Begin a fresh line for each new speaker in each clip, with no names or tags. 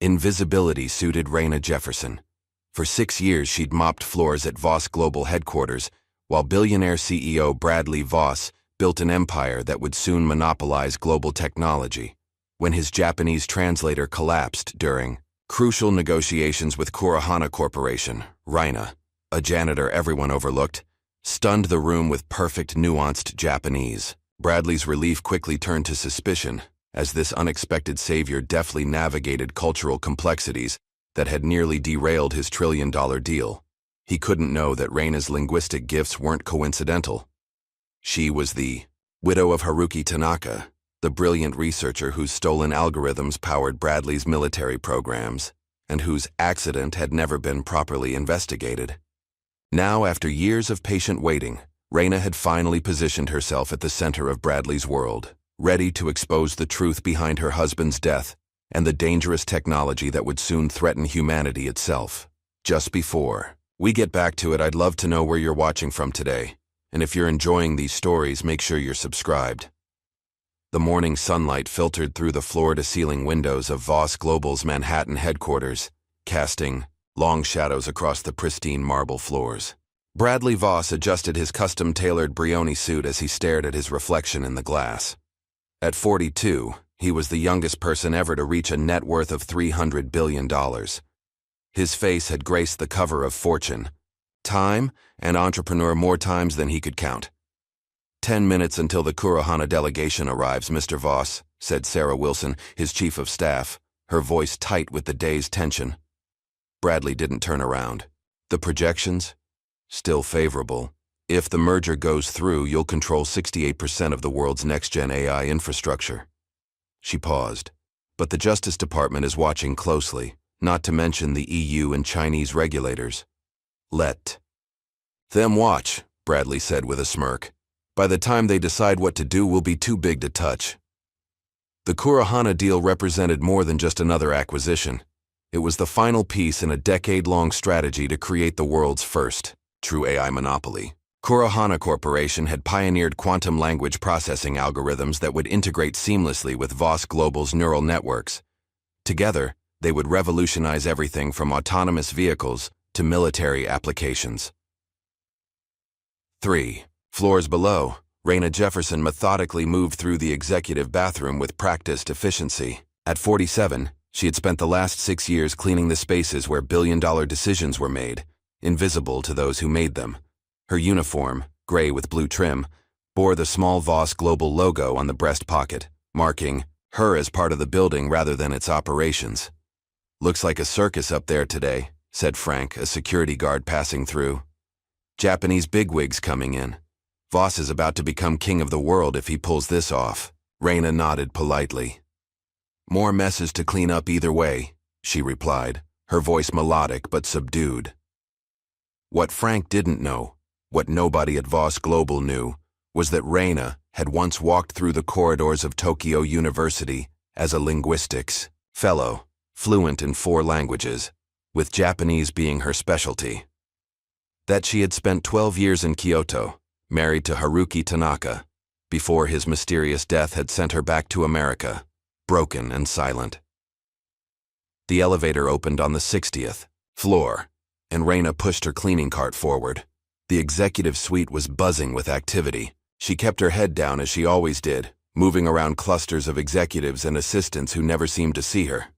Invisibility suited Raina Jefferson. For 6 years she'd mopped floors at Voss Global headquarters, while billionaire CEO Bradley Voss built an empire that would soon monopolize global technology. When his Japanese translator collapsed during crucial negotiations with Kurihana Corporation, Raina, a janitor everyone overlooked, stunned the room with perfect nuanced Japanese. Bradley's relief quickly turned to suspicion, as this unexpected savior deftly navigated cultural complexities that had nearly derailed his trillion-dollar deal. He couldn't know that Raina's linguistic gifts weren't coincidental. She was the widow of Haruki Tanaka, the brilliant researcher whose stolen algorithms powered Bradley's military programs, and whose accident had never been properly investigated. Now, after years of patient waiting, Raina had finally positioned herself at the center of Bradley's world, ready to expose the truth behind her husband's death and the dangerous technology that would soon threaten humanity itself. Just before we get back to it, I'd love to know where you're watching from today, and if you're enjoying these stories, make sure you're subscribed. The morning sunlight filtered through the floor-to-ceiling windows of Voss Global's Manhattan headquarters, casting long shadows across the pristine marble floors. Bradley Voss adjusted his custom-tailored Brioni suit as he stared at his reflection in the glass. At 42, he was the youngest person ever to reach a net worth of $300 billion. His face had graced the cover of Fortune, Time, and Entrepreneur more times than he could count. 10 minutes until the Kurihana delegation arrives, Mr. Voss, said Sarah Wilson, his chief of staff, her voice tight with the day's tension. Bradley didn't turn around. The projections? Still favorable. If the merger goes through, you'll control 68% of the world's next-gen AI infrastructure. She paused. But the Justice Department is watching closely, not to mention the EU and Chinese regulators. Let them watch, Bradley said with a smirk. By the time they decide what to do, we'll be too big to touch. The Kurihana deal represented more than just another acquisition. It was the final piece in a decade-long strategy to create the world's first true AI monopoly. Kurihana Corporation had pioneered quantum language processing algorithms that would integrate seamlessly with Voss Global's neural networks. Together, they would revolutionize everything from autonomous vehicles to military applications. 3 floors below, Raina Jefferson methodically moved through the executive bathroom with practiced efficiency. At 47, she had spent the last 6 years cleaning the spaces where billion-dollar decisions were made, invisible to those who made them. Her uniform, gray with blue trim, bore the small Voss Global logo on the breast pocket, marking her as part of the building rather than its operations. "Looks like a circus up there today," said Frank, a security guard passing through. "Japanese bigwigs coming in. Voss is about to become king of the world if he pulls this off." Raina nodded politely. "More messes to clean up either way," she replied, her voice melodic but subdued. What Frank didn't know, what nobody at Voss Global knew, was that Raina had once walked through the corridors of Tokyo University as a linguistics fellow, fluent in 4 languages, with Japanese being her specialty. That she had spent 12 years in Kyoto, married to Haruki Tanaka, before his mysterious death had sent her back to America, broken and silent. The elevator opened on the 60th floor, and Raina pushed her cleaning cart forward. The executive suite was buzzing with activity. She kept her head down as she always did, moving around clusters of executives and assistants who never seemed to see her.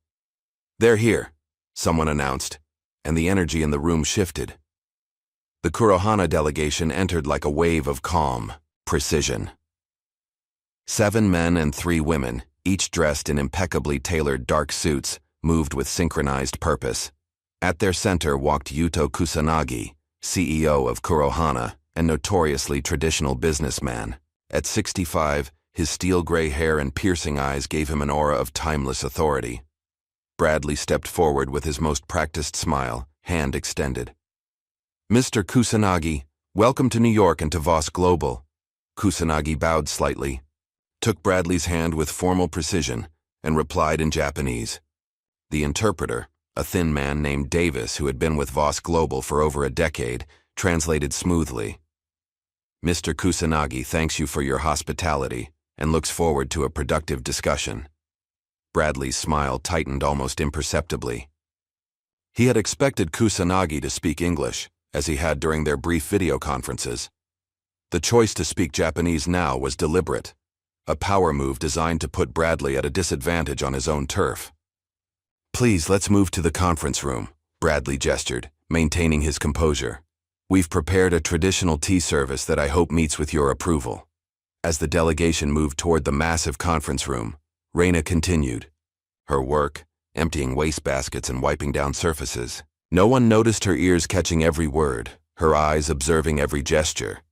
"They're here," someone announced, and the energy in the room shifted. The Kurihana delegation entered like a wave of calm precision. 7 men and 3 women, each dressed in impeccably tailored dark suits, moved with synchronized purpose. At their center walked Yuto Kusanagi, CEO of Kurihana and notoriously traditional businessman. At 65, his steel-gray hair and piercing eyes gave him an aura of timeless authority. Bradley stepped forward with his most practiced smile, hand extended. "Mr. Kusanagi, welcome to New York and to Voss Global." Kusanagi bowed slightly, took Bradley's hand with formal precision, and replied in Japanese. The interpreter, a thin man named Davis who had been with Voss Global for over a decade, translated smoothly. "Mr. Kusanagi thanks you for your hospitality and looks forward to a productive discussion." Bradley's smile tightened almost imperceptibly. He had expected Kusanagi to speak English, as he had during their brief video conferences. The choice to speak Japanese now was deliberate, a power move designed to put Bradley at a disadvantage on his own turf. "Please, let's move to the conference room," Bradley gestured, maintaining his composure. "We've prepared a traditional tea service that I hope meets with your approval." As the delegation moved toward the massive conference room, Reina continued her work, emptying wastebaskets and wiping down surfaces. No one noticed her ears catching every word, her eyes observing every gesture.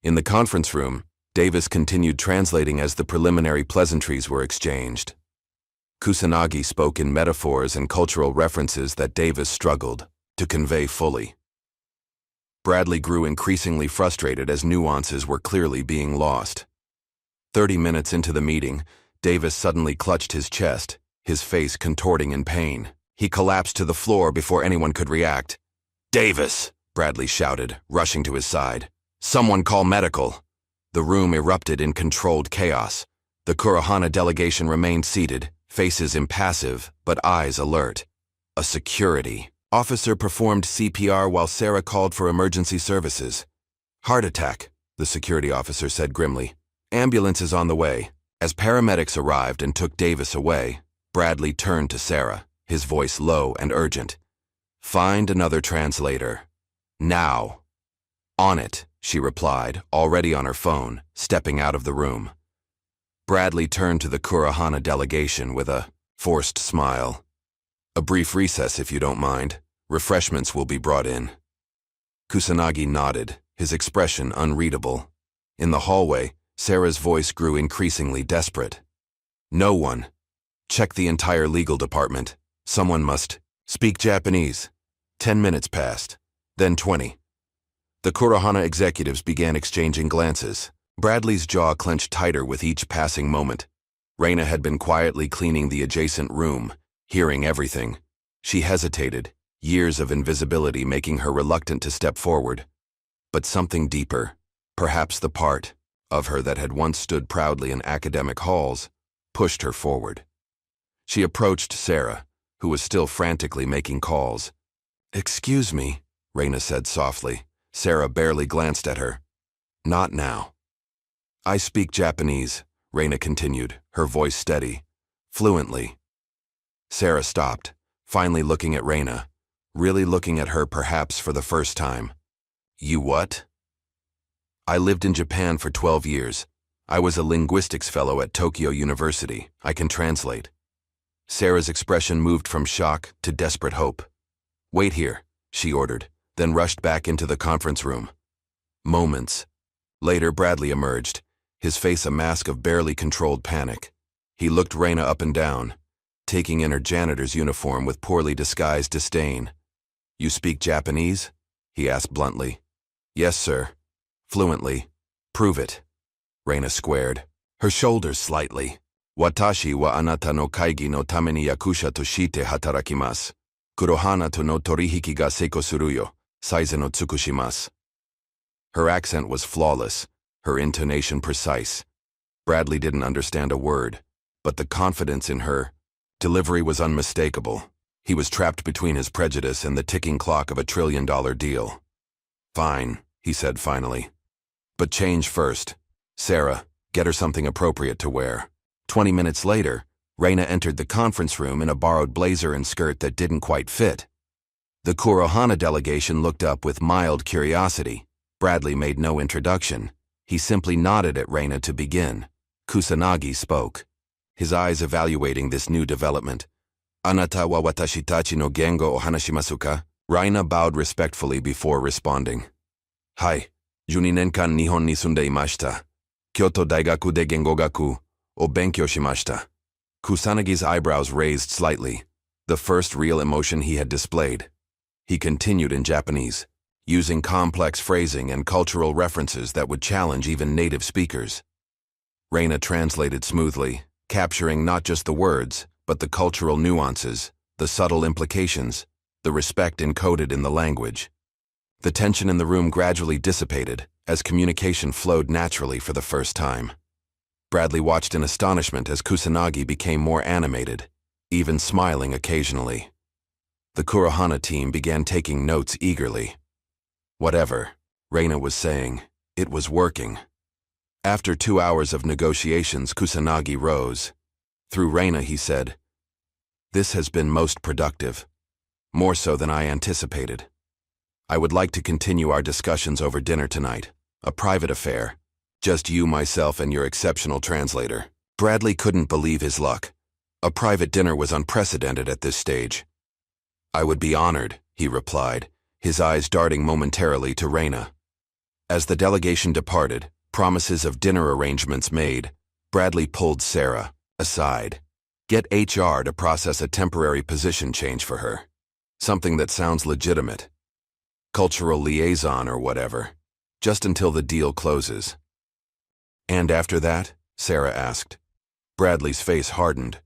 In the conference room, Davis continued translating as the preliminary pleasantries were exchanged. Kusanagi spoke in metaphors and cultural references that Davis struggled to convey fully. Bradley grew increasingly frustrated as nuances were clearly being lost. 30 minutes into the meeting, Davis suddenly clutched his chest, his face contorting in pain. He collapsed to the floor before anyone could react. "Davis!" Bradley shouted, rushing to his side. "Someone call medical!" The room erupted in controlled chaos. The Kurohana delegation remained seated, faces impassive, but eyes alert. A security officer performed CPR while Sarah called for emergency services. "Heart attack," the security officer said grimly. "Ambulance is on the way." As paramedics arrived and took Davis away, Bradley turned to Sarah, his voice low and urgent. "Find another translator. Now." "On it," she replied, already on her phone, stepping out of the room. Bradley turned to the Kurohana delegation with a forced smile. "A brief recess, if you don't mind. Refreshments will be brought in." Kusanagi nodded, his expression unreadable. In the hallway, Sarah's voice grew increasingly desperate. "No one. Check the entire legal department. Someone must speak Japanese." 10 minutes passed, then 20. The Kurohana executives began exchanging glances. Bradley's jaw clenched tighter with each passing moment. Reina had been quietly cleaning the adjacent room, hearing everything. She hesitated, years of invisibility making her reluctant to step forward. But something deeper, perhaps the part of her that had once stood proudly in academic halls, pushed her forward. She approached Sarah, who was still frantically making calls. "Excuse me," Reina said softly. Sarah barely glanced at her. "Not now." "I speak Japanese," Reina continued, her voice steady, fluently. Sarah stopped, finally looking at Reina, really looking at her perhaps for the first time. "You what?" "I lived in Japan for 12 years. I was a linguistics fellow at Tokyo University. I can translate." Sarah's expression moved from shock to desperate hope. "Wait here," she ordered, then rushed back into the conference room. Moments later, Bradley emerged, his face a mask of barely controlled panic. He looked Reina up and down, taking in her janitor's uniform with poorly disguised disdain. "You speak Japanese?" he asked bluntly. "Yes, sir." Fluently. "Prove it." Reina squared, her shoulders slightly. "Watashi wa anata no kaigi no tame ni yakusha to shite hatarakimasu. Kurohana to no torihiki ga seiko suru yo. Saizen no tsukushimasu." Her accent was flawless, her intonation precise. Bradley didn't understand a word, but the confidence in her delivery was unmistakable. He was trapped between his prejudice and the ticking clock of $1 trillion deal. "Fine," he said finally. "But change first. Sarah, get her something appropriate to wear." 20 minutes later, Reina entered the conference room in a borrowed blazer and skirt that didn't quite fit. The Kurohana delegation looked up with mild curiosity. Bradley made no introduction. He simply nodded at Reina to begin. Kusanagi spoke, his eyes evaluating this new development. "Anata wa watashi tachi no gengo o hanashimasu ka?" Reina bowed respectfully before responding. "Hai, 12 nenkan Nihon ni sunde imashita. Kyoto Daigaku de Gengogaku o benkyou shimashita." Kusanagi's eyebrows raised slightly, the first real emotion he had displayed. He continued in Japanese, using complex phrasing and cultural references that would challenge even native speakers. Reina translated smoothly, capturing not just the words, but the cultural nuances, the subtle implications, the respect encoded in the language. The tension in the room gradually dissipated as communication flowed naturally for the first time. Bradley watched in astonishment as Kusanagi became more animated, even smiling occasionally. The Kurohana team began taking notes eagerly. Whatever Reina was saying, it was working. After 2 hours of negotiations, Kusanagi rose. Through Reina, he said, "This has been most productive, more so than I anticipated. I would like to continue our discussions over dinner tonight, a private affair. Just you, myself, and your exceptional translator." Bradley couldn't believe his luck. A private dinner was unprecedented at this stage. "I would be honored," he replied, his eyes darting momentarily to Reina. As the delegation departed, promises of dinner arrangements made, Bradley pulled Sarah aside. "Get HR to process a temporary position change for her. Something that sounds legitimate. Cultural liaison or whatever, just until the deal closes." "And after that?" Sarah asked. Bradley's face hardened.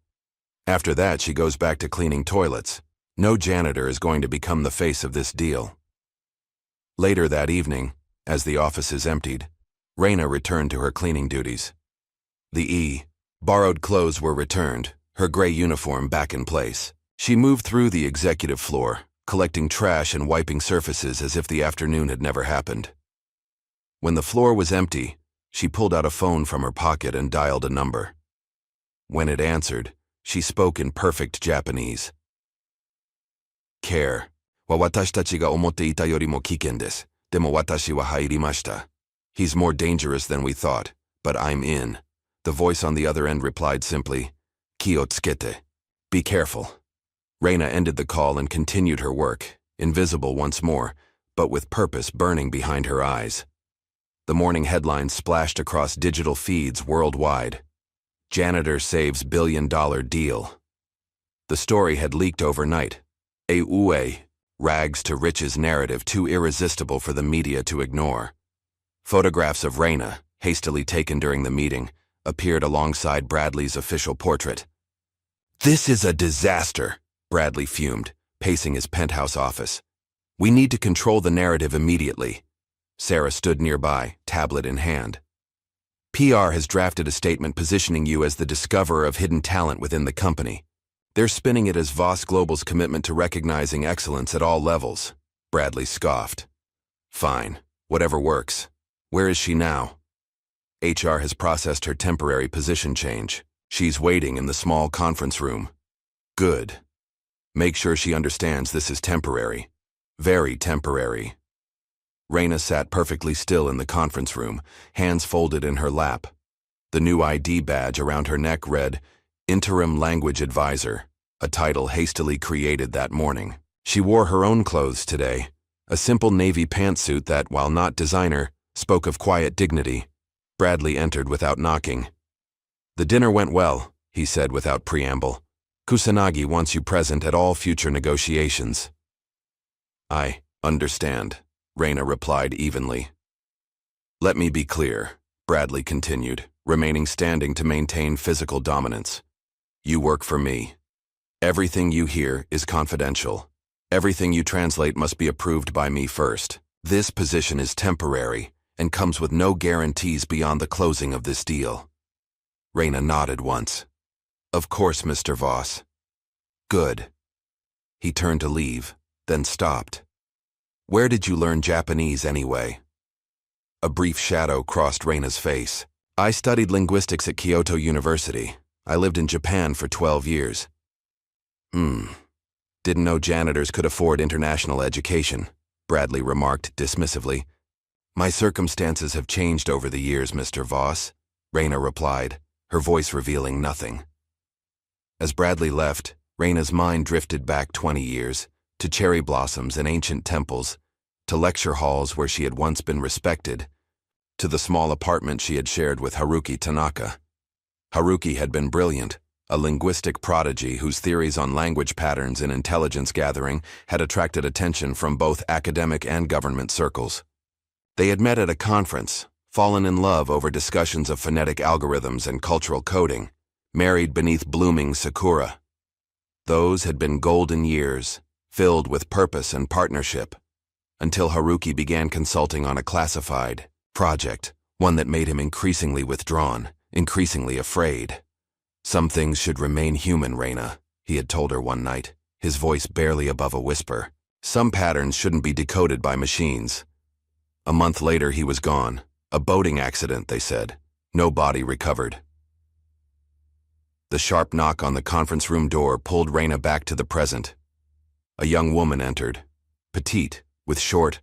"After that, she goes back to cleaning toilets. No janitor is going to become the face of this deal." Later that evening, as the offices emptied, Reina returned to her cleaning duties. The borrowed clothes were returned, her gray uniform back in place. She moved through the executive floor, collecting trash and wiping surfaces as if the afternoon had never happened. When the floor was empty, she pulled out a phone from her pocket and dialed a number. When it answered, she spoke in perfect Japanese. "Care. Wa watashi tachi ga omotte ita yori mo kiken desu. Demo watashi wa hairimashita. He's more dangerous than we thought, but I'm in." The voice on the other end replied simply, "Ki o tsukete. Be careful." Reina ended the call and continued her work, invisible once more, but with purpose burning behind her eyes. The morning headlines splashed across digital feeds worldwide. Janitor saves billion-dollar deal. The story had leaked overnight. A rags to riches narrative too irresistible for the media to ignore. Photographs of Reina, hastily taken during the meeting, appeared alongside Bradley's official portrait. "This is a disaster," Bradley fumed, pacing his penthouse office. "We need to control the narrative immediately." Sarah stood nearby, tablet in hand. "PR has drafted a statement positioning you as the discoverer of hidden talent within the company. They're spinning it as Voss Global's commitment to recognizing excellence at all levels." Bradley scoffed. "Fine, whatever works. Where is she now?" "HR has processed her temporary position change. She's waiting in the small conference room." "Good. Make sure she understands this is temporary. Very temporary." Reina sat perfectly still in the conference room, hands folded in her lap. The new ID badge around her neck read, "Interim Language Advisor," a title hastily created that morning. She wore her own clothes today, a simple navy pantsuit that, while not designer, spoke of quiet dignity. Bradley entered without knocking. "The dinner went well," he said without preamble. "Kusanagi wants you present at all future negotiations." "I understand," Reina replied evenly. "Let me be clear," Bradley continued, remaining standing to maintain physical dominance. "You work for me. Everything you hear is confidential. Everything you translate must be approved by me first. This position is temporary and comes with no guarantees beyond the closing of this deal." Reina nodded once. "Of course, Mr. Voss." "Good." He turned to leave, then stopped. "Where did you learn Japanese anyway?" A brief shadow crossed Reina's face. "I studied linguistics at Kyoto University. I lived in Japan for 12 years. Didn't know janitors could afford international education," Bradley remarked dismissively. "My circumstances have changed over the years, Mr. Voss," Reina replied, her voice revealing nothing. As Bradley left, Reina's mind drifted back 20 years, to cherry blossoms and ancient temples, to lecture halls where she had once been respected, to the small apartment she had shared with Haruki Tanaka. Haruki had been brilliant, a linguistic prodigy whose theories on language patterns in intelligence gathering had attracted attention from both academic and government circles. They had met at a conference, fallen in love over discussions of phonetic algorithms and cultural coding, married beneath blooming sakura. Those had been golden years, filled with purpose and partnership, until Haruki began consulting on a classified project, one that made him increasingly withdrawn, increasingly afraid. "Some things should remain human, Reina," he had told her one night, his voice barely above a whisper. "Some patterns shouldn't be decoded by machines." A month later, he was gone. A boating accident, they said. No body recovered. The sharp knock on the conference room door pulled Reina back to the present. A young woman entered, petite, with short,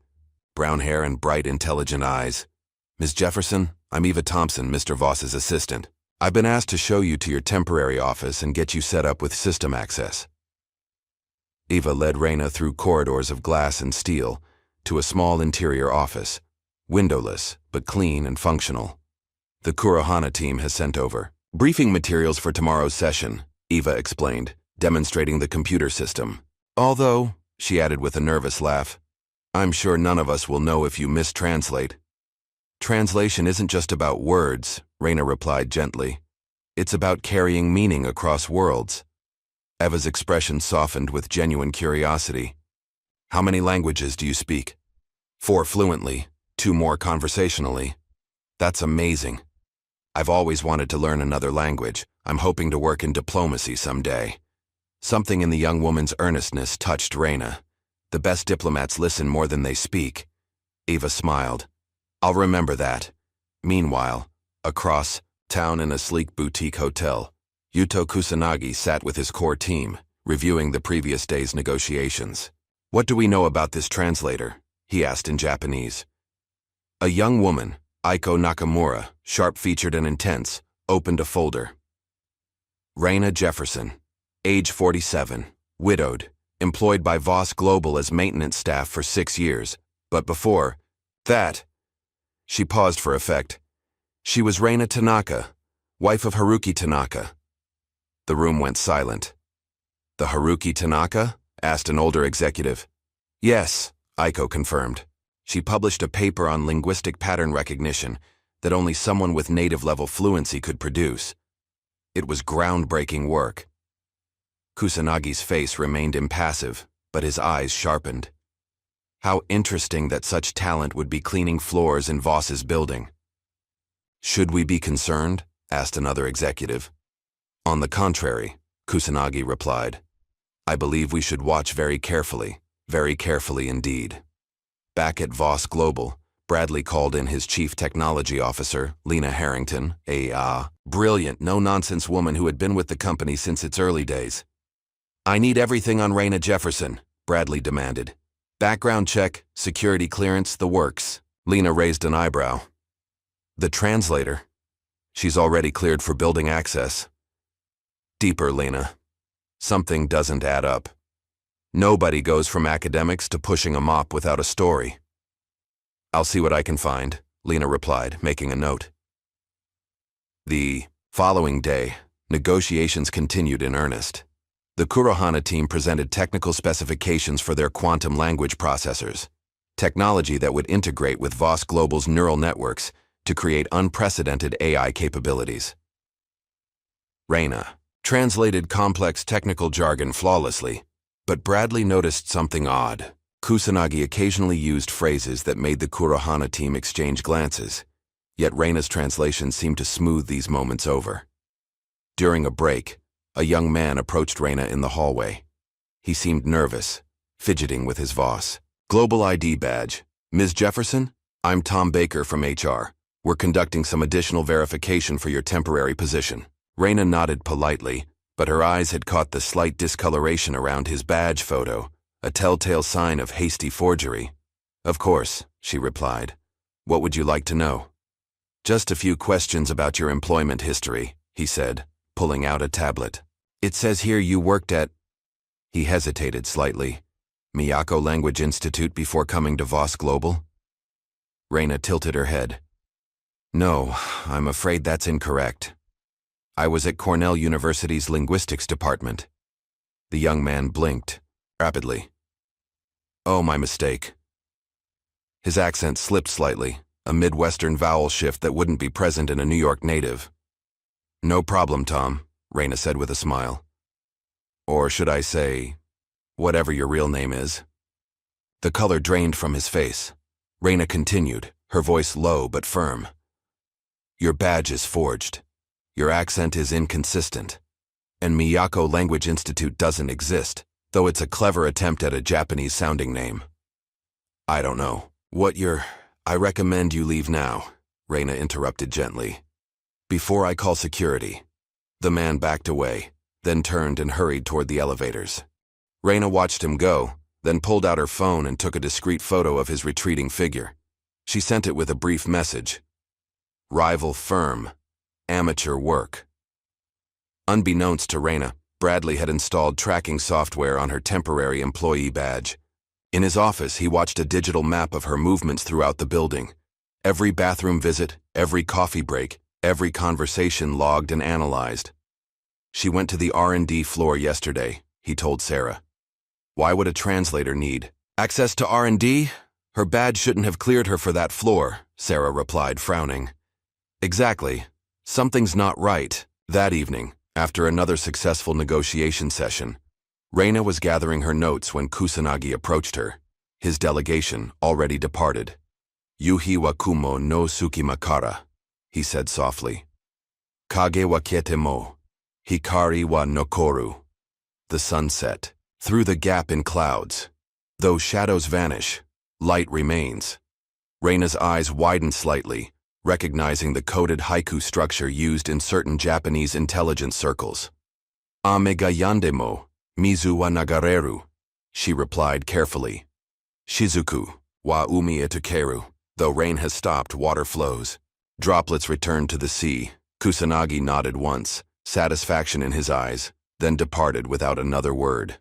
brown hair and bright, intelligent eyes. "Ms. Jefferson, I'm Eva Thompson, Mr. Voss's assistant. I've been asked to show you to your temporary office and get you set up with system access." Eva led Reina through corridors of glass and steel to a small interior office, windowless but clean and functional. "The Kurohana team has sent over briefing materials for tomorrow's session," Eva explained, demonstrating the computer system. "Although," she added with a nervous laugh, "I'm sure none of us will know if you mistranslate." "Translation isn't just about words," Reina replied gently. "It's about carrying meaning across worlds." Eva's expression softened with genuine curiosity. "How many languages do you speak?" "4 fluently, 2 more conversationally." "That's amazing. I've always wanted to learn another language. I'm hoping to work in diplomacy someday." Something in the young woman's earnestness touched Reina. The best diplomats listen more than they speak. Eva smiled. "I'll remember that." Meanwhile, across town in a sleek boutique hotel, Yuto Kusanagi sat with his core team, reviewing the previous day's negotiations. "What do we know about this translator?" he asked in Japanese. A young woman, Aiko Nakamura, sharp-featured and intense, opened a folder. Reina Jefferson, age 47, widowed, employed by Voss Global as maintenance staff for 6 years, but before that, she paused for effect. She was Reina Tanaka, wife of Haruki Tanaka. The room went silent. "The Haruki Tanaka?" asked an older executive. "Yes," Aiko confirmed. She published a paper on linguistic pattern recognition that only someone with native-level fluency could produce. It was groundbreaking work. Kusanagi's face remained impassive, but his eyes sharpened. How interesting that such talent would be cleaning floors in Voss's building. "Should we be concerned?" asked another executive. "On the contrary," Kusanagi replied. "I believe we should watch very carefully indeed." Back at Voss Global, Bradley called in his chief technology officer, Lena Harrington, a brilliant, no-nonsense woman who had been with the company since its early days. "I need everything on Reina Jefferson," Bradley demanded. "Background check, security clearance, the works." Lena raised an eyebrow. "The translator? She's already cleared for building access." "Deeper, Lena. Something doesn't add up. Nobody goes from academics to pushing a mop without a story." "I'll see what I can find," Lena replied, making a note. The following day, negotiations continued in earnest. The Kurohana team presented technical specifications for their quantum language processors, technology that would integrate with Voss Global's neural networks to create unprecedented AI capabilities. Reina translated complex technical jargon flawlessly, but Bradley noticed something odd. Kusanagi occasionally used phrases that made the Kurohana team exchange glances, yet Reina's translation seemed to smooth these moments over. During a break, a young man approached Reina in the hallway. He seemed nervous, fidgeting with his Voss Global ID badge. "Ms. Jefferson, I'm Tom Baker from HR. We're conducting some additional verification for your temporary position." Reina nodded politely, but her eyes had caught the slight discoloration around his badge photo, a telltale sign of hasty forgery. "Of course," she replied. "What would you like to know?" "Just a few questions about your employment history," he said, pulling out a tablet. "It says here you worked at—" He hesitated slightly. "Miyako Language Institute before coming to Voss Global?" Reina tilted her head. "No, I'm afraid that's incorrect. I was at Cornell University's linguistics department." The young man blinked, rapidly. "Oh, my mistake." His accent slipped slightly, a Midwestern vowel shift that wouldn't be present in a New York native. "No problem, Tom," Reina said with a smile. "Or should I say, whatever your real name is." The color drained from his face. Reina continued, her voice low but firm. "Your badge is forged. Your accent is inconsistent. And Miyako Language Institute doesn't exist, though it's a clever attempt at a Japanese-sounding name. I don't know. I recommend you leave now, Reina interrupted gently. Before I call security. The man backed away, then turned and hurried toward the elevators. Reina watched him go, then pulled out her phone and took a discreet photo of his retreating figure. She sent it with a brief message. Rival firm. Amateur work. Unbeknownst to Reina, Bradley had installed tracking software on her temporary employee badge. In his office, he watched a digital map of her movements throughout the building. Every bathroom visit, every coffee break, every conversation logged and analyzed. She went to the R&D floor yesterday, he told Sarah. Why would a translator need access to R&D? Her badge shouldn't have cleared her for that floor, Sarah replied, frowning. Exactly. Something's not right. That evening, after another successful negotiation session, Reina was gathering her notes when Kusanagi approached her. His delegation already departed. Yuhi wa kumo no sukimakara, he said softly. Kage wa kete mo, hikari wa nokoru. The sun set. Through the gap in clouds. Though shadows vanish, light remains. Reina's eyes widened slightly, recognizing the coded haiku structure used in certain Japanese intelligence circles. Ame ga yandemo, mizu wa nagareru, she replied carefully. Shizuku wa umi etukeru. Though rain has stopped, water flows. Droplets return to the sea. Kusanagi nodded once, satisfaction in his eyes, then departed without another word.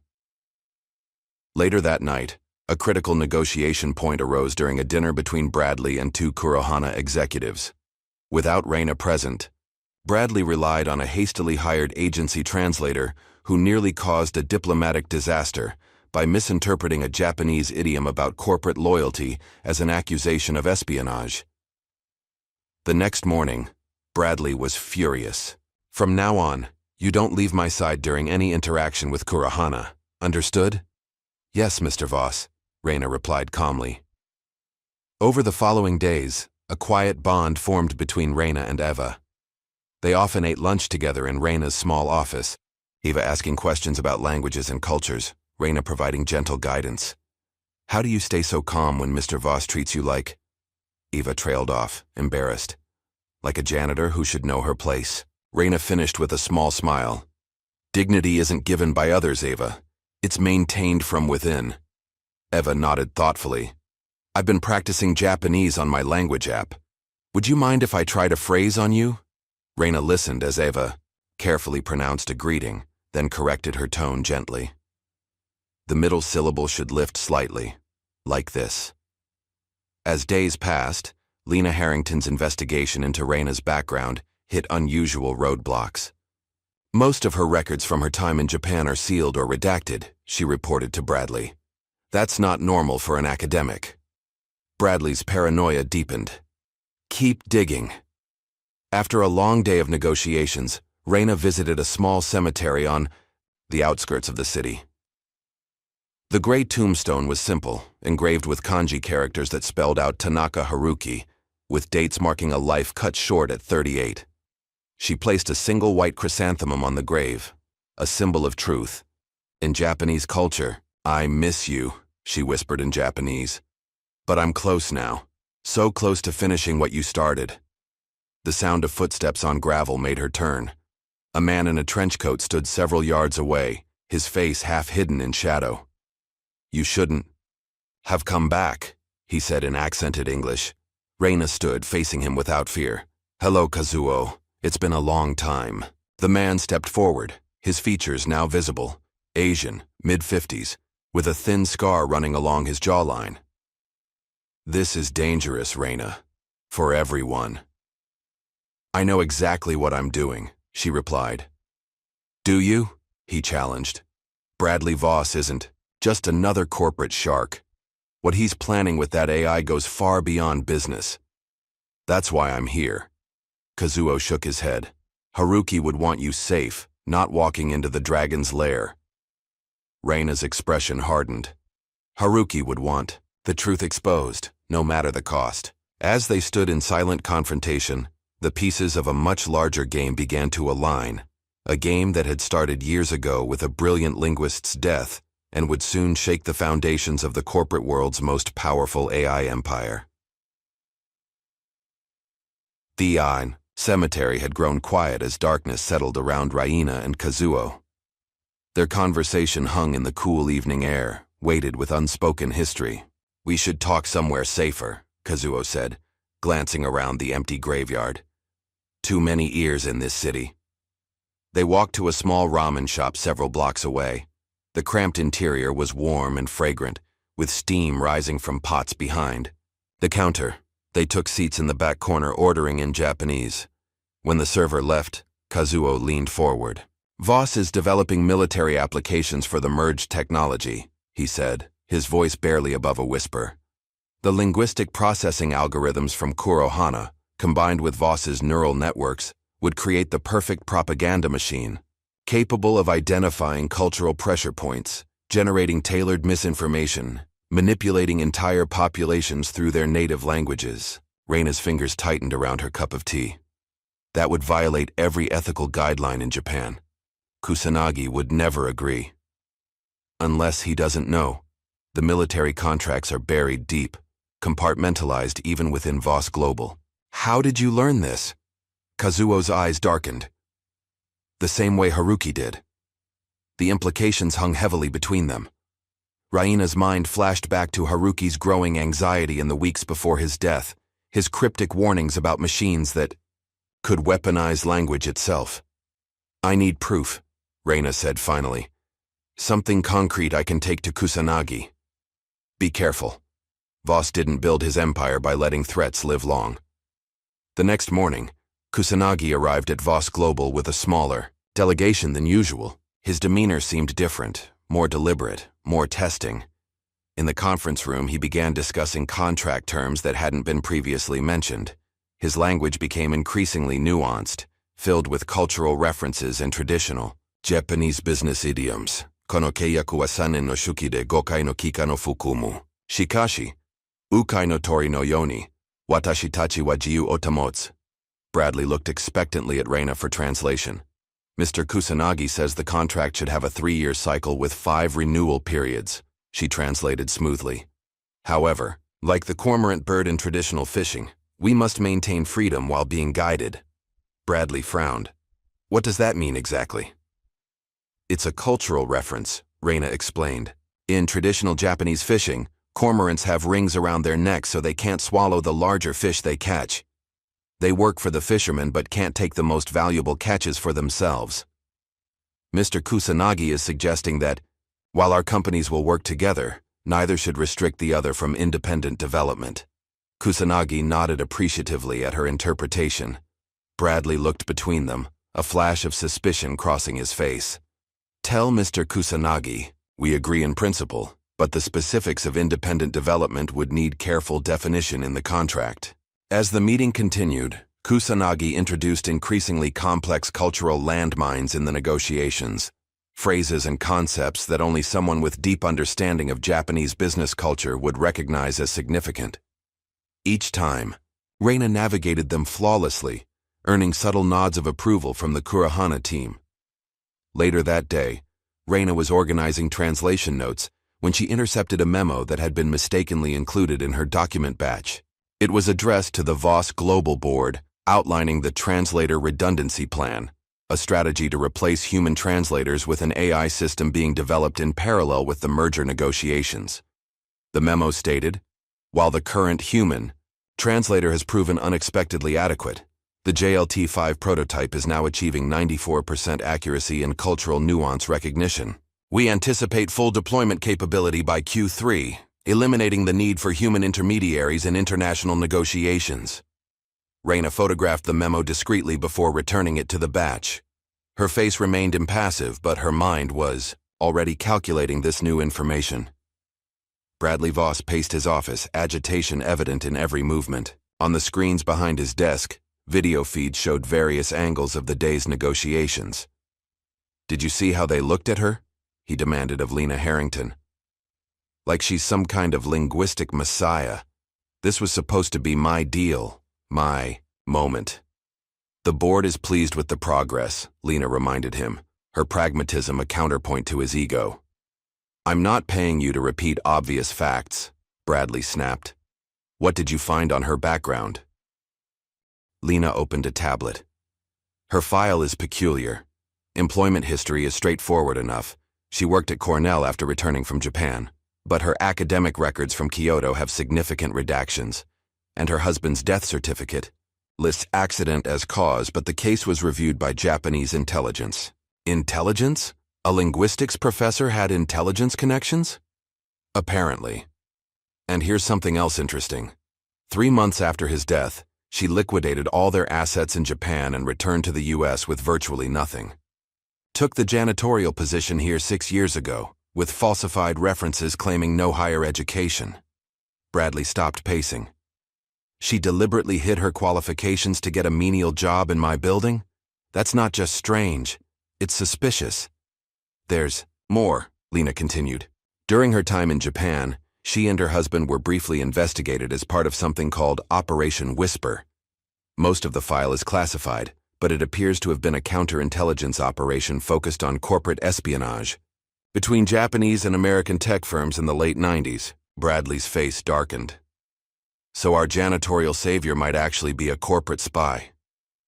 Later that night, a critical negotiation point arose during a dinner between Bradley and two Kurohana executives. Without Reina present, Bradley relied on a hastily hired agency translator who nearly caused a diplomatic disaster by misinterpreting a Japanese idiom about corporate loyalty as an accusation of espionage. The next morning, Bradley was furious. From now on, you don't leave my side during any interaction with Kurohana. Understood? Yes, Mr. Voss, Reina replied calmly. Over the following days, a quiet bond formed between Reina and Eva. They often ate lunch together in Reina's small office, Eva asking questions about languages and cultures, Reina providing gentle guidance. How do you stay so calm when Mr. Voss treats you like... Eva trailed off, embarrassed. Like a janitor who should know her place. Reina finished with a small smile. Dignity isn't given by others, Eva. It's maintained from within. Eva nodded thoughtfully. I've been practicing Japanese on my language app. Would you mind if I tried a phrase on you? Reina listened as Eva carefully pronounced a greeting, then corrected her tone gently. The middle syllable should lift slightly, like this. As days passed, Lena Harrington's investigation into Reina's background hit unusual roadblocks. Most of her records from her time in Japan are sealed or redacted, she reported to Bradley. That's not normal for an academic. Bradley's paranoia deepened. Keep digging. After a long day of negotiations, Reina visited a small cemetery on the outskirts of the city. The gray tombstone was simple, engraved with kanji characters that spelled out Tanaka Haruki, with dates marking a life cut short at 38. She placed a single white chrysanthemum on the grave, a symbol of truth. In Japanese culture, I miss you, she whispered in Japanese. But I'm close now, so close to finishing what you started. The sound of footsteps on gravel made her turn. A man in a trench coat stood several yards away, his face half hidden in shadow. You shouldn't have come back, he said in accented English. Reina stood facing him without fear. Hello, Kazuo. It's been a long time. The man stepped forward, his features now visible. Asian, mid-50s, with a thin scar running along his jawline. This is dangerous, Reina. For everyone. I know exactly what I'm doing, she replied. Do you? He challenged. Bradley Voss isn't just another corporate shark. What he's planning with that AI goes far beyond business. That's why I'm here. Kazuo shook his head. Haruki would want you safe, not walking into the dragon's lair. Reina's expression hardened. Haruki would want the truth exposed, no matter the cost. As they stood in silent confrontation, The pieces of a much larger game began to align, a game that had started years ago with a brilliant linguist's death and would soon shake the foundations of the corporate world's most powerful AI empire. The cemetery had grown quiet as darkness settled around Raina and Kazuo. Their conversation hung in the cool evening air, weighted with unspoken history. "We should talk somewhere safer," Kazuo said, glancing around the empty graveyard. "Too many ears in this city." They walked to a small ramen shop several blocks away. The cramped interior was warm and fragrant, with steam rising from pots behind. The counter. They took seats in the back corner, ordering in Japanese. When the server left, Kazuo leaned forward. "Voss is developing military applications for the merged technology," he said, his voice barely above a whisper. The linguistic processing algorithms from Kurohana, combined with Voss's neural networks, would create the perfect propaganda machine, capable of identifying cultural pressure points, generating tailored misinformation, manipulating entire populations through their native languages. Reina's fingers tightened around her cup of tea. That would violate every ethical guideline in Japan. Kusanagi would never agree. Unless he doesn't know. The military contracts are buried deep, compartmentalized even within Voss Global. "How did you learn this?" Kazuo's eyes darkened. "The same way Haruki did." The implications hung heavily between them. Raina's mind flashed back to Haruki's growing anxiety in the weeks before his death, his cryptic warnings about machines that could weaponize language itself. "I need proof," Reina said finally. "Something concrete I can take to Kusanagi." "Be careful. Voss didn't build his empire by letting threats live long." The next morning, Kusanagi arrived at Voss Global with a smaller delegation than usual. His demeanor seemed different, more deliberate, more testing. In the conference room, he began discussing contract terms that hadn't been previously mentioned. His language became increasingly nuanced, filled with cultural references and traditional Japanese business idioms. "Kono keiyaku wa 3 no shuki de 5 no kika no fukumu. Shikashi, ukai no tori no yoni, watashi tachi wa jiyu o tamotsu." Bradley looked expectantly at Reina for translation. "Mr. Kusanagi says the contract should have a 3-year cycle with 5 renewal periods," she translated smoothly. "However, like the cormorant bird in traditional fishing, we must maintain freedom while being guided." Bradley frowned. "What does that mean exactly?" "It's a cultural reference," Reina explained. "In traditional Japanese fishing, cormorants have rings around their necks so they can't swallow the larger fish they catch. They work for the fishermen but can't take the most valuable catches for themselves. Mr. Kusanagi is suggesting that, while our companies will work together, neither should restrict the other from independent development." Kusanagi nodded appreciatively at her interpretation. Bradley looked between them, a flash of suspicion crossing his face. "Tell Mr. Kusanagi, we agree in principle, but the specifics of independent development would need careful definition in the contract." As the meeting continued, Kusanagi introduced increasingly complex cultural landmines in the negotiations, phrases and concepts that only someone with deep understanding of Japanese business culture would recognize as significant. Each time, Reina navigated them flawlessly, earning subtle nods of approval from the Kurohana team. Later that day, Reina was organizing translation notes when she intercepted a memo that had been mistakenly included in her document batch. It was addressed to the Voss Global Board, outlining the Translator Redundancy Plan, a strategy to replace human translators with an AI system being developed in parallel with the merger negotiations. The memo stated, "While the current human translator has proven unexpectedly adequate, the JLT-5 prototype is now achieving 94% accuracy in cultural nuance recognition. We anticipate full deployment capability by Q3, eliminating the need for human intermediaries in international negotiations." Reina photographed the memo discreetly before returning it to the batch. Her face remained impassive, but her mind was already calculating this new information. Bradley Voss paced his office, agitation evident in every movement. On the screens behind his desk, video feeds showed various angles of the day's negotiations. "Did you see how they looked at her?" he demanded of Lena Harrington. "Like she's some kind of linguistic messiah. This was supposed to be my deal, my moment." The board is pleased with the progress, Lena reminded him, her pragmatism a counterpoint to his ego. I'm not paying you to repeat obvious facts, Bradley snapped. What did you find on her background? Lena opened a tablet. Her file is peculiar. Employment history is straightforward enough. She worked at Cornell after returning from Japan. But her academic records from Kyoto have significant redactions. And her husband's death certificate lists accident as cause, but the case was reviewed by Japanese intelligence. Intelligence? A linguistics professor had intelligence connections? Apparently. And here's something else interesting. 3 months after his death, she liquidated all their assets in Japan and returned to the US with virtually nothing. Took the janitorial position here 6 years ago, with falsified references claiming no higher education. Bradley stopped pacing. She deliberately hid her qualifications to get a menial job in my building? That's not just strange, it's suspicious. There's more, Lena continued. During her time in Japan, she and her husband were briefly investigated as part of something called Operation Whisper. Most of the file is classified, but it appears to have been a counterintelligence operation focused on corporate espionage. Between Japanese and American tech firms in the late 90s, Bradley's face darkened. So our janitorial savior might actually be a corporate spy.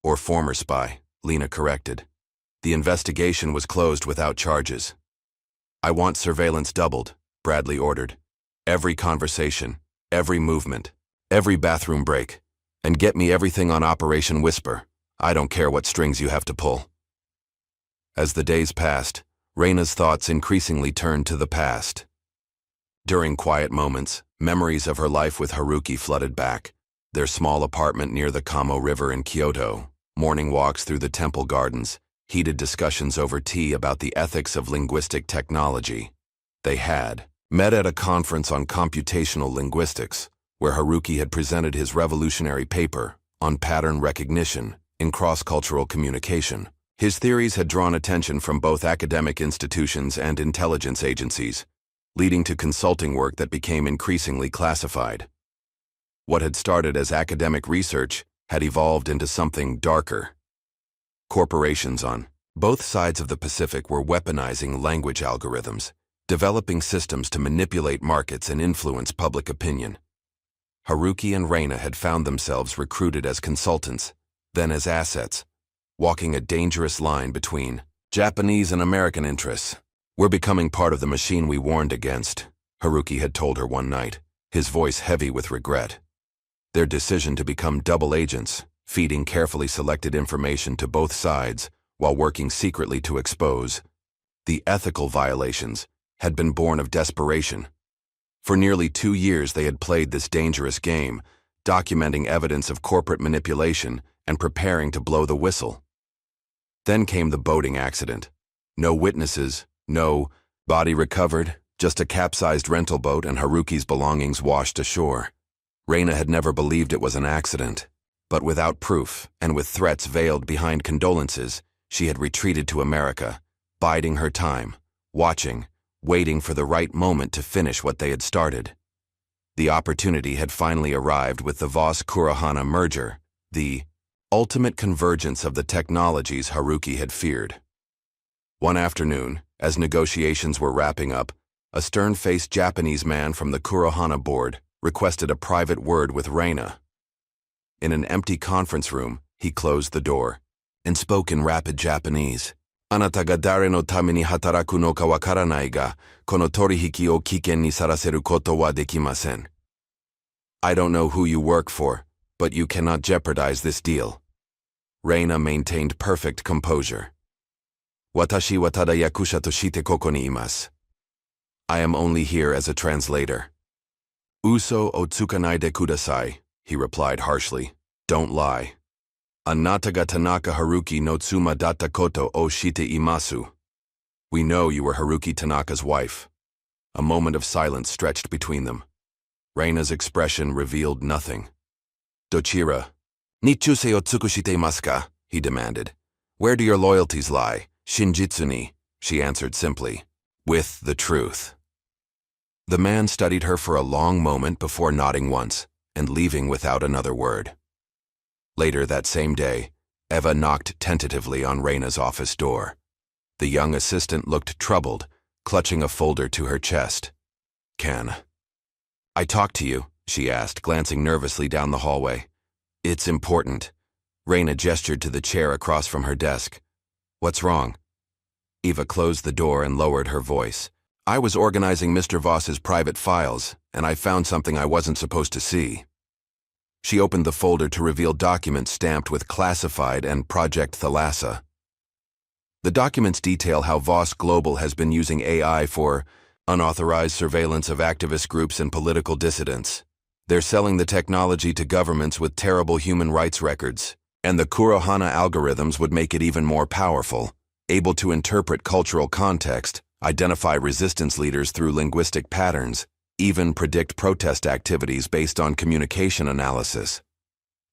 Or former spy, Lena corrected. The investigation was closed without charges. I want surveillance doubled, Bradley ordered. Every conversation, every movement, every bathroom break, and get me everything on Operation Whisper. I don't care what strings you have to pull. As the days passed, Reina's thoughts increasingly turned to the past. During quiet moments, memories of her life with Haruki flooded back. Their small apartment near the Kamo River in Kyoto, morning walks through the temple gardens, heated discussions over tea about the ethics of linguistic technology. They had met at a conference on computational linguistics, where Haruki had presented his revolutionary paper on pattern recognition in cross-cultural communication. His theories had drawn attention from both academic institutions and intelligence agencies, leading to consulting work that became increasingly classified. What had started as academic research had evolved into something darker. Corporations on both sides of the Pacific were weaponizing language algorithms, developing systems to manipulate markets and influence public opinion. Haruki and Reina had found themselves recruited as consultants, then as assets, walking a dangerous line between Japanese and American interests. We're becoming part of the machine we warned against, Haruki had told her one night, his voice heavy with regret. Their decision to become double agents, feeding carefully selected information to both sides while working secretly to expose the ethical violations, had been born of desperation. For nearly 2 years they had played this dangerous game, documenting evidence of corporate manipulation and preparing to blow the whistle. Then came the boating accident. No witnesses, no body recovered, just a capsized rental boat and Haruki's belongings washed ashore. Reina had never believed it was an accident, but without proof and with threats veiled behind condolences, she had retreated to America, biding her time, watching, waiting for the right moment to finish what they had started. The opportunity had finally arrived with the Voss-Kurohana merger, the ultimate convergence of the technologies Haruki had feared. One afternoon, as negotiations were wrapping up, a stern-faced Japanese man from the Kurohana board requested a private word with Reina. In an empty conference room, he closed the door and spoke in rapid Japanese. Anata ga dare no tame ni hataraku no ka wakaranai ga, kono torihiki o kiken ni saraseru koto wa dekimasen. I don't know who you work for, but you cannot jeopardize this deal. Reina maintained perfect composure. Watashi wa tada yakusha to shite koko ni imasu. I am only here as a translator. Uso o tsukanai de kudasai, he replied harshly. Don't lie. Anata ga Tanaka Haruki no tsuma datta koto o shite imasu. We know you were Haruki Tanaka's wife. A moment of silence stretched between them. Reina's expression revealed nothing. Dochira. Nichusei o tsukushite imasu ka? He demanded. Where do your loyalties lie? Shinjitsu ni, she answered simply. With the truth. The man studied her for a long moment before nodding once and leaving without another word. Later that same day, Eva knocked tentatively on Reina's office door. The young assistant looked troubled, clutching a folder to her chest. "Can I talk to you?" she asked, glancing nervously down the hallway. "It's important." Reina gestured to the chair across from her desk. "What's wrong?" Eva closed the door and lowered her voice. "I was organizing Mr. Voss's private files, and I found something I wasn't supposed to see." She opened the folder to reveal documents stamped with Classified and Project Thalassa. The documents detail how Voss Global has been using AI for unauthorized surveillance of activist groups and political dissidents. They're selling the technology to governments with terrible human rights records, and the Kurohana algorithms would make it even more powerful, able to interpret cultural context, identify resistance leaders through linguistic patterns, even predict protest activities based on communication analysis.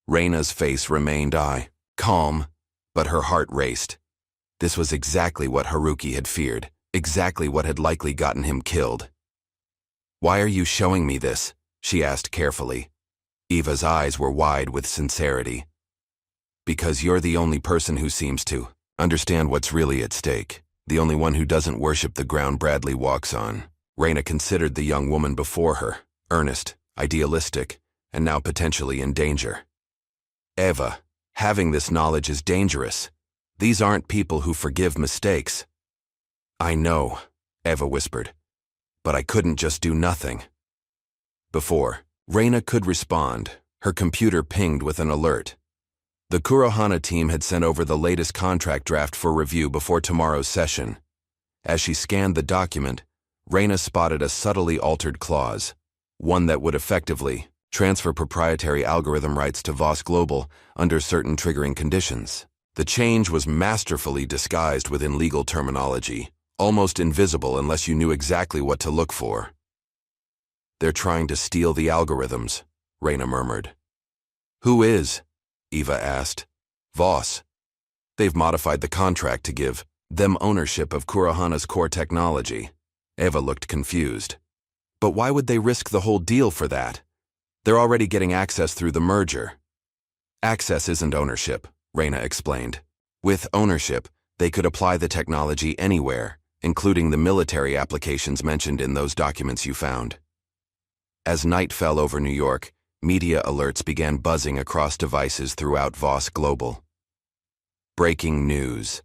Reina's face remained calm, but her heart raced. This was exactly what Haruki had feared, exactly what had likely gotten him killed. "Why are you showing me this?" she asked carefully. Eva's eyes were wide with sincerity. "Because you're the only person who seems to understand what's really at stake, the only one who doesn't worship the ground Bradley walks on." Reina considered the young woman before her, earnest, idealistic, and now potentially in danger. "Eva, having this knowledge is dangerous. These aren't people who forgive mistakes." "I know," Eva whispered, "but I couldn't just do nothing." Before Reina could respond, her computer pinged with an alert. The Kurohana team had sent over the latest contract draft for review before tomorrow's session. As she scanned the document, Reina spotted a subtly altered clause, one that would effectively transfer proprietary algorithm rights to Voss Global under certain triggering conditions. The change was masterfully disguised within legal terminology, almost invisible unless you knew exactly what to look for. "They're trying to steal the algorithms," Reina murmured. "Who is?" Eva asked. "Voss. They've modified the contract to give them ownership of Kurohana's core technology." Eva looked confused. "But why would they risk the whole deal for that? They're already getting access through the merger." "Access isn't ownership," Reina explained. "With ownership, they could apply the technology anywhere, including the military applications mentioned in those documents you found." As night fell over New York, media alerts began buzzing across devices throughout Voss Global. Breaking news.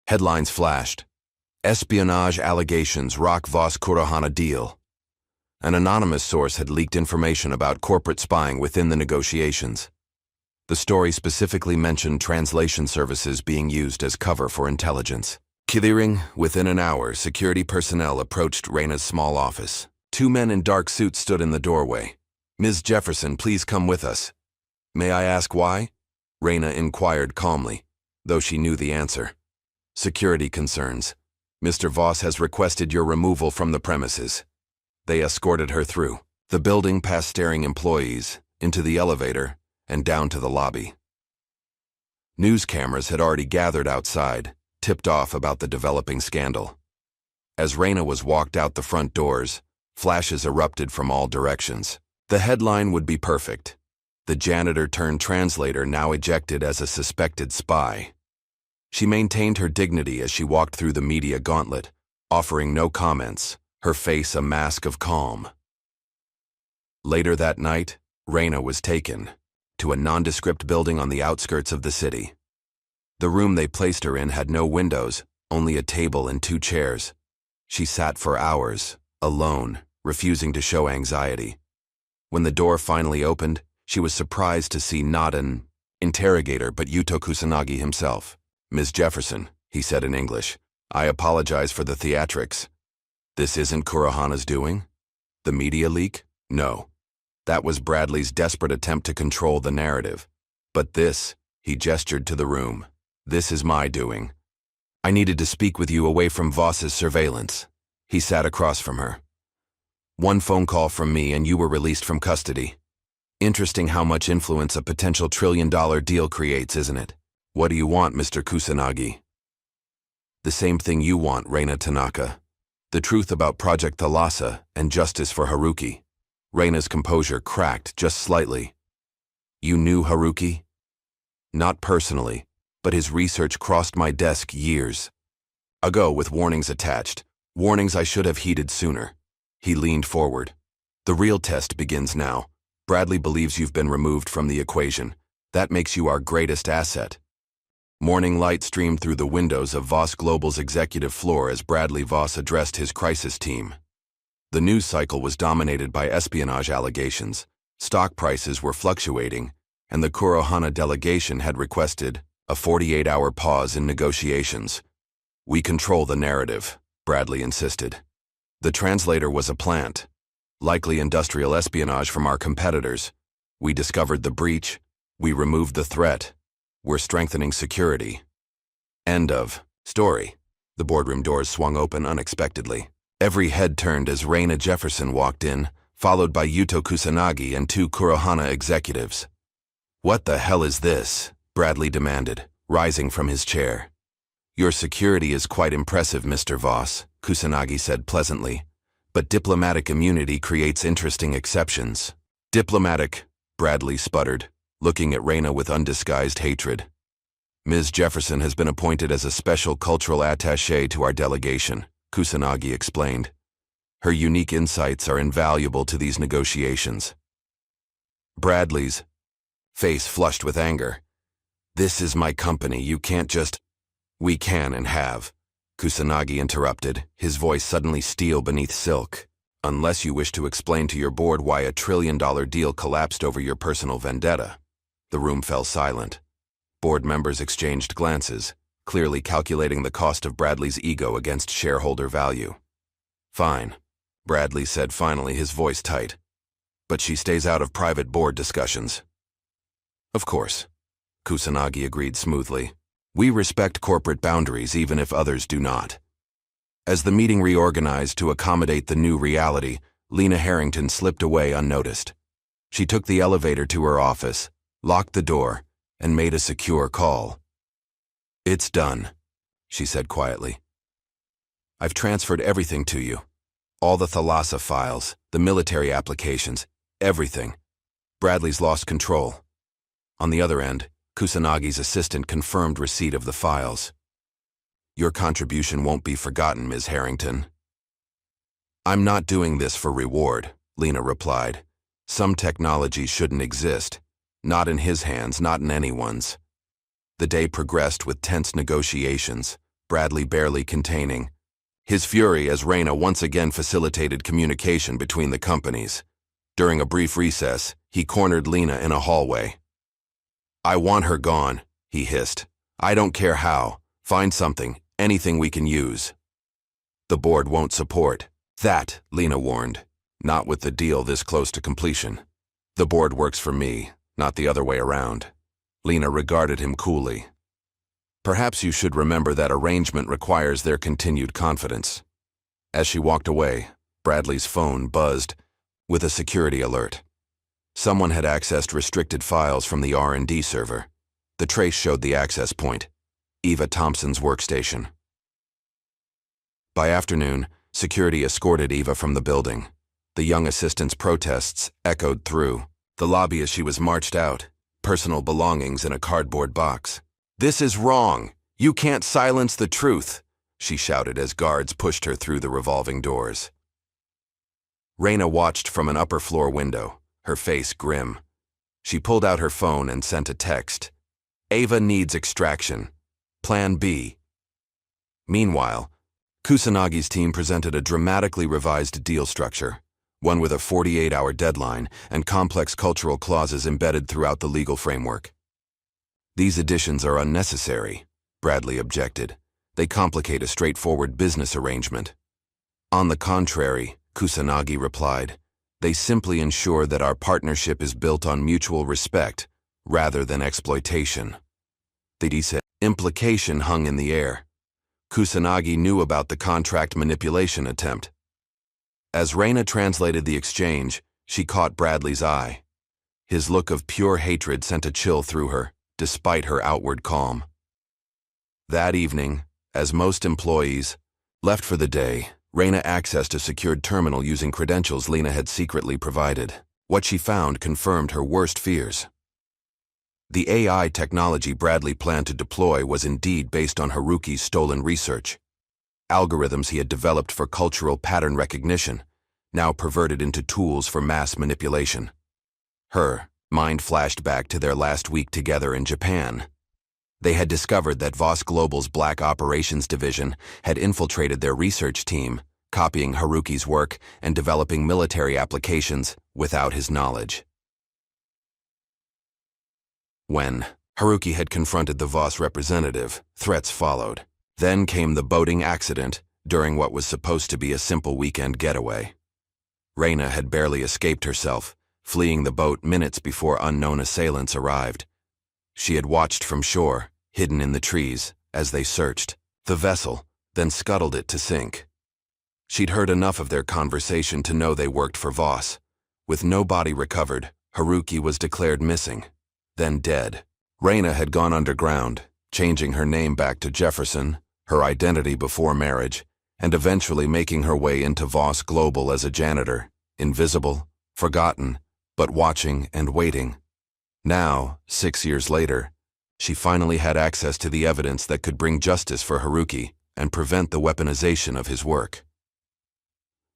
Headlines flashed. "Espionage allegations rock Voss Kurohana deal." An anonymous source had leaked information about corporate spying within the negotiations. The story specifically mentioned translation services being used as cover for intelligence. Clearing, within an hour, security personnel approached Reina's small office. 2 men in dark suits stood in the doorway. "Ms. Jefferson, please come with us." "May I ask why?" Reina inquired calmly, though she knew the answer. "Security concerns. Mr. Voss has requested your removal from the premises." They escorted her through the building, past staring employees, into the elevator, and down to the lobby. News cameras had already gathered outside, tipped off about the developing scandal. As Reina was walked out the front doors, flashes erupted from all directions. The headline would be perfect. "The janitor turned translator now ejected as a suspected spy." She maintained her dignity as she walked through the media gauntlet, offering no comments, her face a mask of calm. Later that night, Reina was taken to a nondescript building on the outskirts of the city. The room they placed her in had no windows, only a table and 2 chairs. She sat for hours, alone, refusing to show anxiety. When the door finally opened, she was surprised to see not an interrogator but Yuto Kusanagi himself. "Ms. Jefferson," he said in English, "I apologize for the theatrics. This isn't Kurohana's doing? The media leak? No. That was Bradley's desperate attempt to control the narrative. But this," he gestured to the room, "this is my doing. I needed to speak with you away from Voss's surveillance." He sat across from her. "One phone call from me and you were released from custody. Interesting how much influence a potential $1 trillion deal creates, isn't it? What do you want, Mr. Kusanagi?" "The same thing you want, Reina Tanaka. The truth about Project Thalassa and justice for Haruki." Reina's composure cracked just slightly. "You knew Haruki?" Not personally, but his research crossed my desk years ago with warnings attached, warnings I should have heeded sooner. He leaned forward. The real test begins now. Bradley believes you've been removed from the equation. That makes you our greatest asset. Morning light streamed through the windows of Voss Global's executive floor as Bradley Voss addressed his crisis team. The news cycle was dominated by espionage allegations, stock prices were fluctuating, and the Kurohana delegation had requested a 48-hour pause in negotiations. "We control the narrative," Bradley insisted. "The Translator was a plant, likely industrial espionage from our competitors. We discovered the breach, we removed the threat. We're strengthening security." End of story. The boardroom doors swung open unexpectedly. Every head turned as Reina Jefferson walked in, followed by Yuto Kusanagi and two Kurohana executives. "What the hell is this?" Bradley demanded, rising from his chair. "Your security is quite impressive, Mr. Voss," Kusanagi said pleasantly. "But diplomatic immunity creates interesting exceptions." "Diplomatic," Bradley sputtered, looking at Reina with undisguised hatred. "Ms. Jefferson has been appointed as a special cultural attaché to our delegation," Kusanagi explained. "Her unique insights are invaluable to these negotiations." Bradley's face flushed with anger. "This is my company, you can't just—" "We can and have," Kusanagi interrupted, his voice suddenly steel beneath silk. "Unless you wish to explain to your board why a trillion-dollar deal collapsed over your personal vendetta." The room fell silent. Board members exchanged glances, clearly calculating the cost of Bradley's ego against shareholder value. "Fine," Bradley said finally, his voice tight. "But she stays out of private board discussions." "Of course," Kusanagi agreed smoothly. "We respect corporate boundaries even if others do not." As the meeting reorganized to accommodate the new reality, Lena Harrington slipped away unnoticed. She took the elevator to her office, locked the door, and made a secure call. "It's done," she said quietly. "I've transferred everything to you. All the Thalassa files, the military applications, everything. Bradley's lost control." On the other end, Kusanagi's assistant confirmed receipt of the files. "Your contribution won't be forgotten, Ms. Harrington." "I'm not doing this for reward," Lena replied. "Some technology shouldn't exist. Not in his hands, not in anyone's." The day progressed with tense negotiations, Bradley barely containing his fury as Reina once again facilitated communication between the companies. During a brief recess, he cornered Lena in a hallway. "I want her gone," he hissed. "I don't care how. Find something, anything we can use." "The board won't support that," Lena warned. "Not with the deal this close to completion. The board works for me, not the other way around." Lena regarded him coolly. "Perhaps you should remember that arrangement requires their continued confidence." As she walked away, Bradley's phone buzzed with a security alert. Someone had accessed restricted files from the R&D server. The trace showed the access point, Eva Thompson's workstation. By afternoon, security escorted Eva from the building. The young assistant's protests echoed through the lobby as she was marched out, personal belongings in a cardboard box. "This is wrong! You can't silence the truth!" she shouted as guards pushed her through the revolving doors. Reina watched from an upper-floor window, her face grim. She pulled out her phone and sent a text. "Ava needs extraction. Plan B." Meanwhile, Kusanagi's team presented a dramatically revised deal structure, one with a 48-hour deadline and complex cultural clauses embedded throughout the legal framework. "These additions are unnecessary," Bradley objected. "They complicate a straightforward business arrangement." "On the contrary," Kusanagi replied, "they simply ensure that our partnership is built on mutual respect rather than exploitation." The said implication hung in the air. Kusanagi knew about the contract manipulation attempt. As Reina translated the exchange, she caught Bradley's eye. His look of pure hatred sent a chill through her, despite her outward calm. That evening, as most employees left for the day, Reina accessed a secured terminal using credentials Lena had secretly provided. What she found confirmed her worst fears. The AI technology Bradley planned to deploy was indeed based on Haruki's stolen research. Algorithms he had developed for cultural pattern recognition, now perverted into tools for mass manipulation. Her mind flashed back to their last week together in Japan. They had discovered that Voss Global's Black Operations Division had infiltrated their research team, copying Haruki's work and developing military applications without his knowledge. When Haruki had confronted the Voss representative, threats followed. Then came the boating accident during what was supposed to be a simple weekend getaway. Reina had barely escaped herself, fleeing the boat minutes before unknown assailants arrived. She had watched from shore, hidden in the trees, as they searched the vessel, then scuttled it to sink. She'd heard enough of their conversation to know they worked for Voss. With no body recovered, Haruki was declared missing, then dead. Reina had gone underground, changing her name back to Jefferson, her identity before marriage, and eventually making her way into Voss Global as a janitor, invisible, forgotten, but watching and waiting. Now, 6 years later, she finally had access to the evidence that could bring justice for Haruki and prevent the weaponization of his work.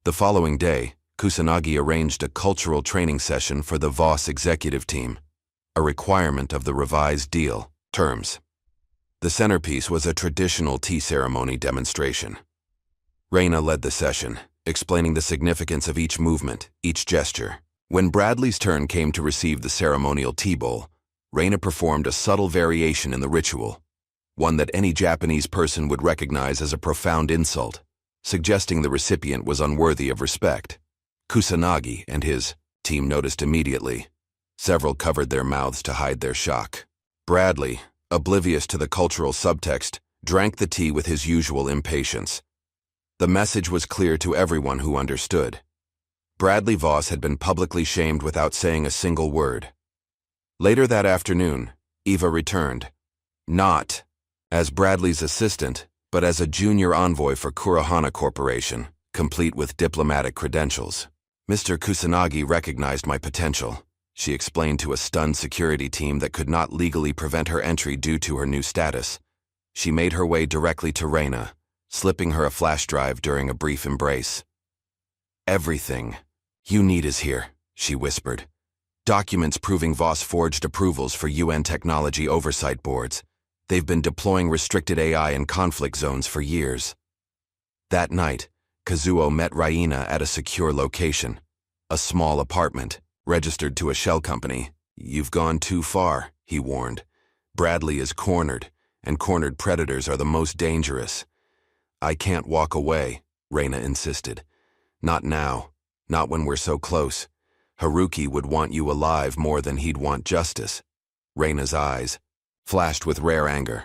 The following day, Kusanagi arranged a cultural training session for the Voss executive team, a requirement of the revised deal terms. The centerpiece was a traditional tea ceremony demonstration. Reina led the session, explaining the significance of each movement, each gesture. When Bradley's turn came to receive the ceremonial tea bowl, Reina performed a subtle variation in the ritual, one that any Japanese person would recognize as a profound insult, suggesting the recipient was unworthy of respect. Kusanagi and his team noticed immediately. Several covered their mouths to hide their shock. Bradley, oblivious to the cultural subtext, drank the tea with his usual impatience. The message was clear to everyone who understood. Bradley Voss had been publicly shamed without saying a single word. Later that afternoon, Eva returned, not as Bradley's assistant, but as a junior envoy for Kurohana Corporation, complete with diplomatic credentials. Mr. Kusanagi recognized my potential, she explained to a stunned security team that could not legally prevent her entry due to her new status. She made her way directly to Reina, slipping her a flash drive during a brief embrace. Everything you need is here, she whispered. Documents proving Voss forged approvals for UN technology oversight boards. They've been deploying restricted AI in conflict zones for years. That night, Kazuo met Raina at a secure location, a small apartment, registered to a shell company. You've gone too far, he warned. Bradley is cornered, and cornered predators are the most dangerous. I can't walk away, Reina insisted. Not now, not when we're so close. Haruki would want you alive more than he'd want justice. Reina's eyes flashed with rare anger.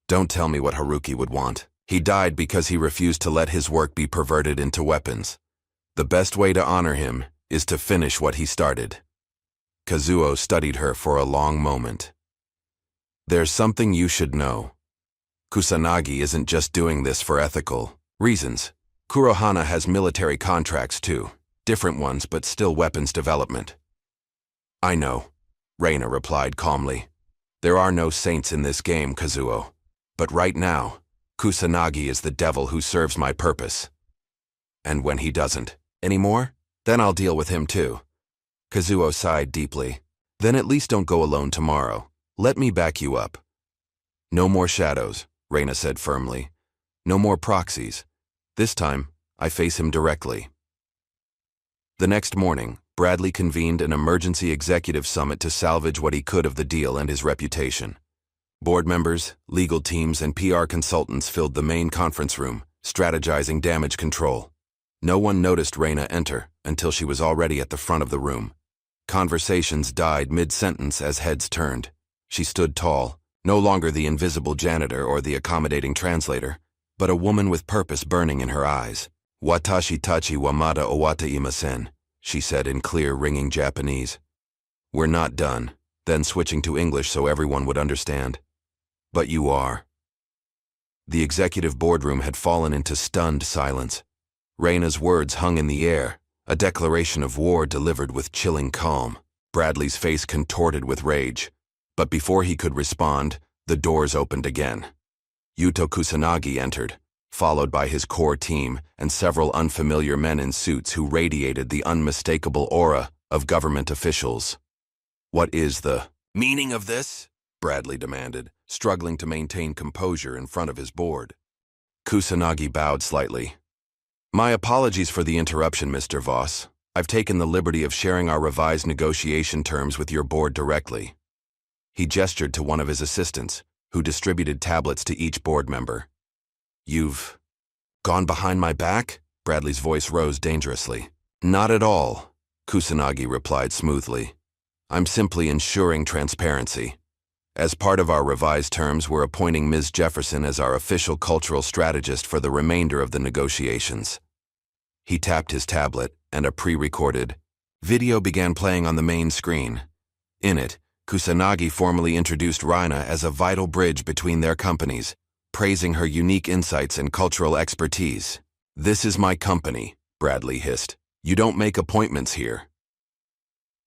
Don't tell me what Haruki would want. He died because he refused to let his work be perverted into weapons. The best way to honor him is to finish what he started. Kazuo studied her for a long moment. There's something you should know. Kusanagi isn't just doing this for ethical reasons. Kurohana has military contracts too. Different ones, but still weapons development. I know, Reina replied calmly. There are no saints in this game, Kazuo. But right now, Kusanagi is the devil who serves my purpose. And when he doesn't anymore, then I'll deal with him too. Kazuo sighed deeply. Then at least don't go alone tomorrow. Let me back you up. No more shadows, Reina said firmly. No more proxies. This time, I face him directly. The next morning, Bradley convened an emergency executive summit to salvage what he could of the deal and his reputation. Board members, legal teams, and PR consultants filled the main conference room, strategizing damage control. No one noticed Reina enter until she was already at the front of the room. Conversations died mid-sentence as heads turned. She stood tall, no longer the invisible janitor or the accommodating translator, but a woman with purpose burning in her eyes. Watashi tachi wa mada owata imasen, she said in clear, ringing Japanese. We're not done, then switching to English so everyone would understand. But you are. The executive boardroom had fallen into stunned silence. Reina's words hung in the air, a declaration of war delivered with chilling calm. Bradley's face contorted with rage. But before he could respond, the doors opened again. Yuto Kusanagi entered, followed by his core team and several unfamiliar men in suits who radiated the unmistakable aura of government officials. "What is the meaning of this?" Bradley demanded, struggling to maintain composure in front of his board. Kusanagi bowed slightly. "My apologies for the interruption, Mr. Voss. I've taken the liberty of sharing our revised negotiation terms with your board directly." He gestured to one of his assistants, who distributed tablets to each board member. "You've gone behind my back?" Bradley's voice rose dangerously. "Not at all," Kusanagi replied smoothly. "I'm simply ensuring transparency. As part of our revised terms, we're appointing Ms. Jefferson as our official cultural strategist for the remainder of the negotiations." He tapped his tablet, and a pre-recorded video began playing on the main screen. In it, Kusanagi formally introduced Raina as a vital bridge between their companies, praising her unique insights and cultural expertise. "This is my company," Bradley hissed. "You don't make appointments here."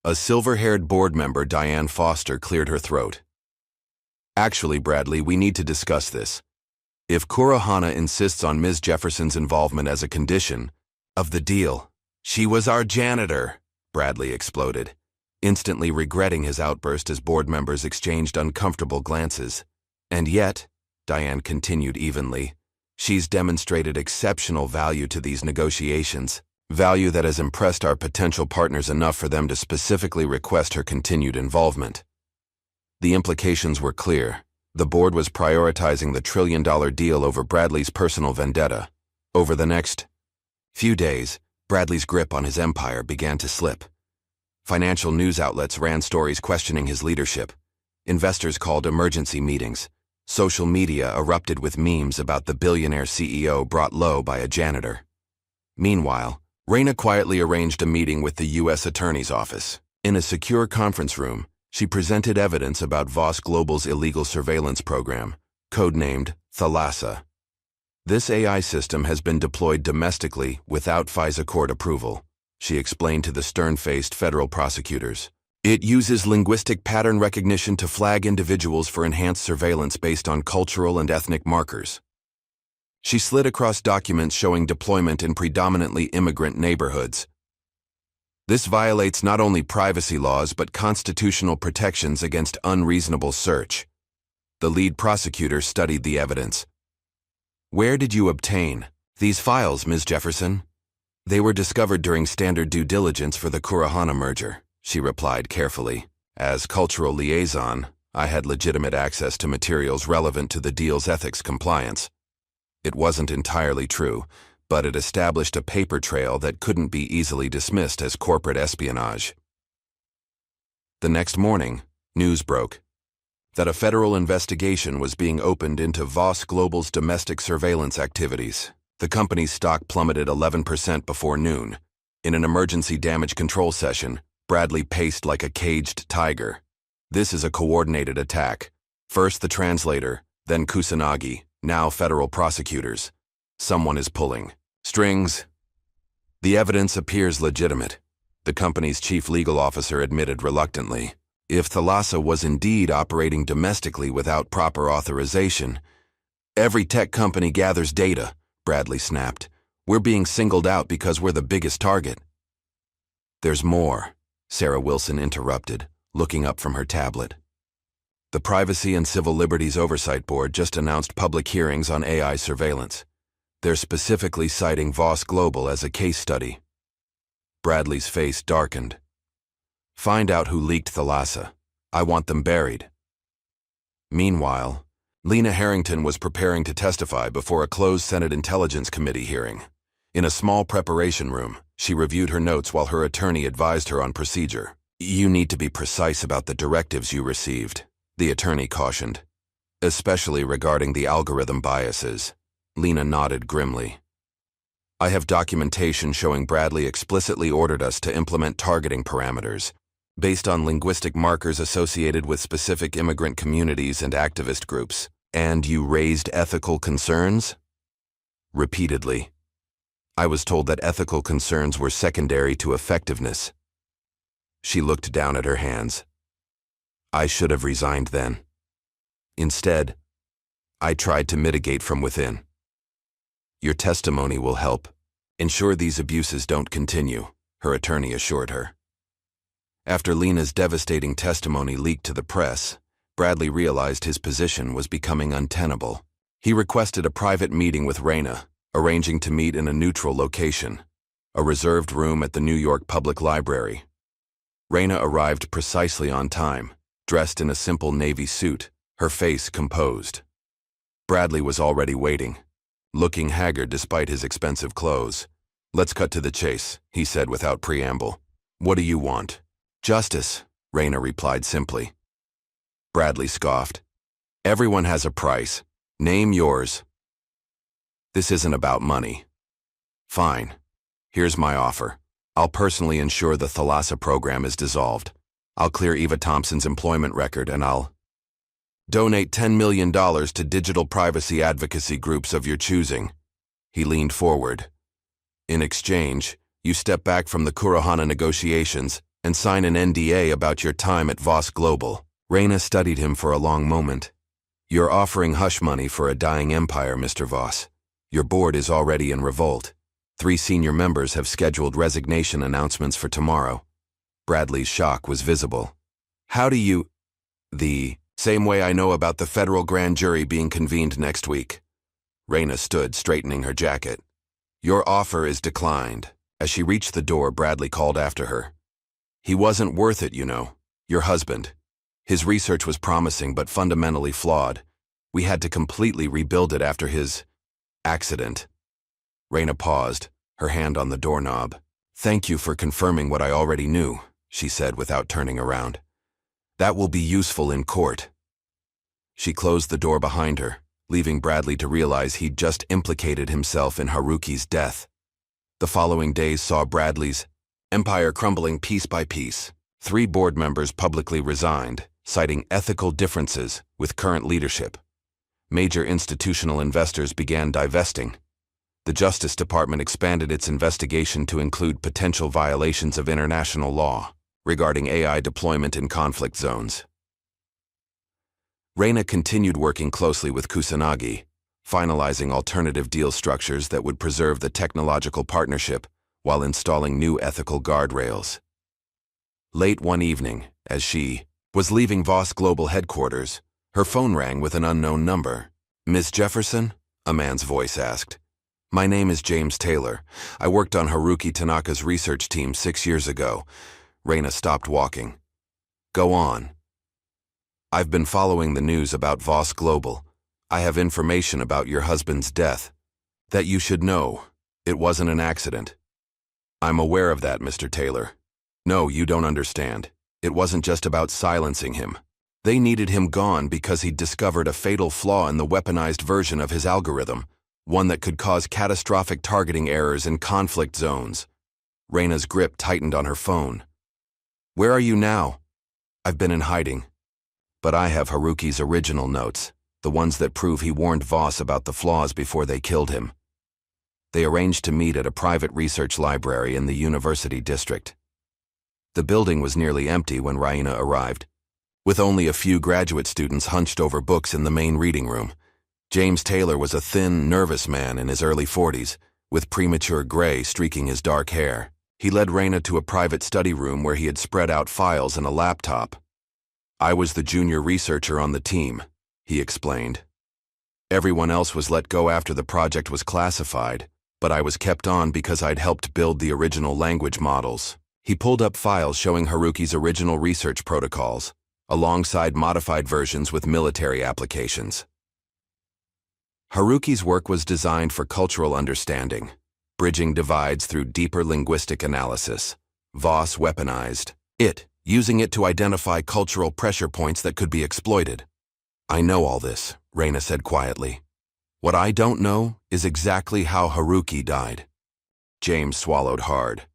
A silver-haired board member, Diane Foster, cleared her throat. "Actually, Bradley, we need to discuss this. If Kurohana insists on Ms. Jefferson's involvement as a condition of the deal—" "She was our janitor," Bradley exploded, instantly regretting his outburst as board members exchanged uncomfortable glances. "And yet," Diane continued evenly, "she's demonstrated exceptional value to these negotiations, value that has impressed our potential partners enough for them to specifically request her continued involvement." The implications were clear. The board was prioritizing the trillion-dollar deal over Bradley's personal vendetta. Over the next few days, Bradley's grip on his empire began to slip. Financial news outlets ran stories questioning his leadership. Investors called emergency meetings. Social media erupted with memes about the billionaire CEO brought low by a janitor. Meanwhile, Raina quietly arranged a meeting with the U.S. Attorney's Office. In a secure conference room, she presented evidence about Voss Global's illegal surveillance program, codenamed Thalassa. "This AI system has been deployed domestically without FISA court approval," she explained to the stern-faced federal prosecutors. "It uses linguistic pattern recognition to flag individuals for enhanced surveillance based on cultural and ethnic markers." She slid across documents showing deployment in predominantly immigrant neighborhoods. "This violates not only privacy laws but constitutional protections against unreasonable search." The lead prosecutor studied the evidence. "Where did you obtain these files, Ms. Jefferson?" "They were discovered during standard due diligence for the Kurohana merger," she replied carefully. "As cultural liaison, I had legitimate access to materials relevant to the deal's ethics compliance." It wasn't entirely true, but it established a paper trail that couldn't be easily dismissed as corporate espionage. The next morning, news broke that a federal investigation was being opened into Voss Global's domestic surveillance activities. The company's stock plummeted 11% before noon. In an emergency damage control session, Bradley paced like a caged tiger. "This is a coordinated attack. First the Translator, then Kusanagi, now federal prosecutors. Someone is pulling strings." "The evidence appears legitimate," the company's chief legal officer admitted reluctantly. "If Thalassa was indeed operating domestically without proper authorization—" "Every tech company gathers data," Bradley snapped. "We're being singled out because we're the biggest target." "There's more," Sarah Wilson interrupted, looking up from her tablet. "The Privacy and Civil Liberties Oversight Board just announced public hearings on AI surveillance. They're specifically citing Voss Global as a case study." Bradley's face darkened. "Find out who leaked Thalassa. I want them buried." Meanwhile, Lena Harrington was preparing to testify before a closed Senate Intelligence Committee hearing. In a small preparation room, she reviewed her notes while her attorney advised her on procedure. "You need to be precise about the directives you received," the attorney cautioned. "Especially regarding the algorithm biases." Lena nodded grimly. "I have documentation showing Bradley explicitly ordered us to implement targeting parameters based on linguistic markers associated with specific immigrant communities and activist groups. And you raised ethical concerns?" "Repeatedly. I was told that ethical concerns were secondary to effectiveness." She looked down at her hands. I should have resigned then. Instead, I tried to mitigate from within. Your testimony will help ensure these abuses don't continue, her attorney assured her. After Lena's devastating testimony leaked to the press, Bradley realized his position was becoming untenable. He requested a private meeting with Raina, arranging to meet in a neutral location, a reserved room at the New York Public Library. Raina arrived precisely on time, dressed in a simple navy suit, her face composed. Bradley was already waiting, looking haggard despite his expensive clothes. "Let's cut to the chase," he said without preamble. "What do you want?" "Justice," Raina replied simply. Bradley scoffed. "Everyone has a price. Name yours." "This isn't about money." "Fine. Here's my offer. I'll personally ensure the Thalassa program is dissolved. I'll clear Eva Thompson's employment record, and I'll donate $10 million to digital privacy advocacy groups of your choosing." He leaned forward. "In exchange, you step back from the Kurohana negotiations and sign an NDA about your time at Voss Global." Raina studied him for a long moment. "You're offering hush money for a dying empire, Mr. Voss. Your board is already in revolt. 3 senior members have scheduled resignation announcements for tomorrow." Bradley's shock was visible. "How do you—" "The same way I know about the federal grand jury being convened next week." Raina stood, straightening her jacket. "Your offer is declined." As she reached the door, Bradley called after her. "He wasn't worth it, you know. Your husband. His research was promising but fundamentally flawed. We had to completely rebuild it after his accident." Raina paused, her hand on the doorknob. "Thank you for confirming what I already knew," she said without turning around. "That will be useful in court." She closed the door behind her, leaving Bradley to realize he'd just implicated himself in Haruki's death. The following days saw Bradley's empire crumbling piece by piece. 3 board members publicly resigned, citing ethical differences with current leadership. Major institutional investors began divesting. The Justice Department expanded its investigation to include potential violations of international law regarding AI deployment in conflict zones. Raina continued working closely with Kusanagi, finalizing alternative deal structures that would preserve the technological partnership while installing new ethical guardrails. Late one evening, as she was leaving Voss Global headquarters, her phone rang with an unknown number. "Miss Jefferson?" a man's voice asked. "My name is James Taylor. I worked on Haruki Tanaka's research team 6 years ago." Raina stopped walking. "Go on." "I've been following the news about Voss Global. I have information about your husband's death. That you should know. It wasn't an accident." "I'm aware of that, Mr. Taylor. No, you don't understand. It wasn't just about silencing him. They needed him gone because he'd discovered a fatal flaw in the weaponized version of his algorithm, one that could cause catastrophic targeting errors in conflict zones." Raina's grip tightened on her phone. "Where are you now?" "I've been in hiding. But I have Haruki's original notes, the ones that prove he warned Voss about the flaws before they killed him." They arranged to meet at a private research library in the University District. The building was nearly empty when Raina arrived, with only a few graduate students hunched over books in the main reading room. James Taylor was a thin, nervous man in his early 40s, with premature gray streaking his dark hair. He led Raina to a private study room where he had spread out files and a laptop. "I was the junior researcher on the team," he explained. "Everyone else was let go after the project was classified, but I was kept on because I'd helped build the original language models." He pulled up files showing Haruki's original research protocols, alongside modified versions with military applications. Haruki's work was designed for cultural understanding, bridging divides through deeper linguistic analysis. Voss weaponized it, using it to identify cultural pressure points that could be exploited. "I know all this," Raina said quietly. "What I don't know is exactly how Haruki died." James swallowed hard.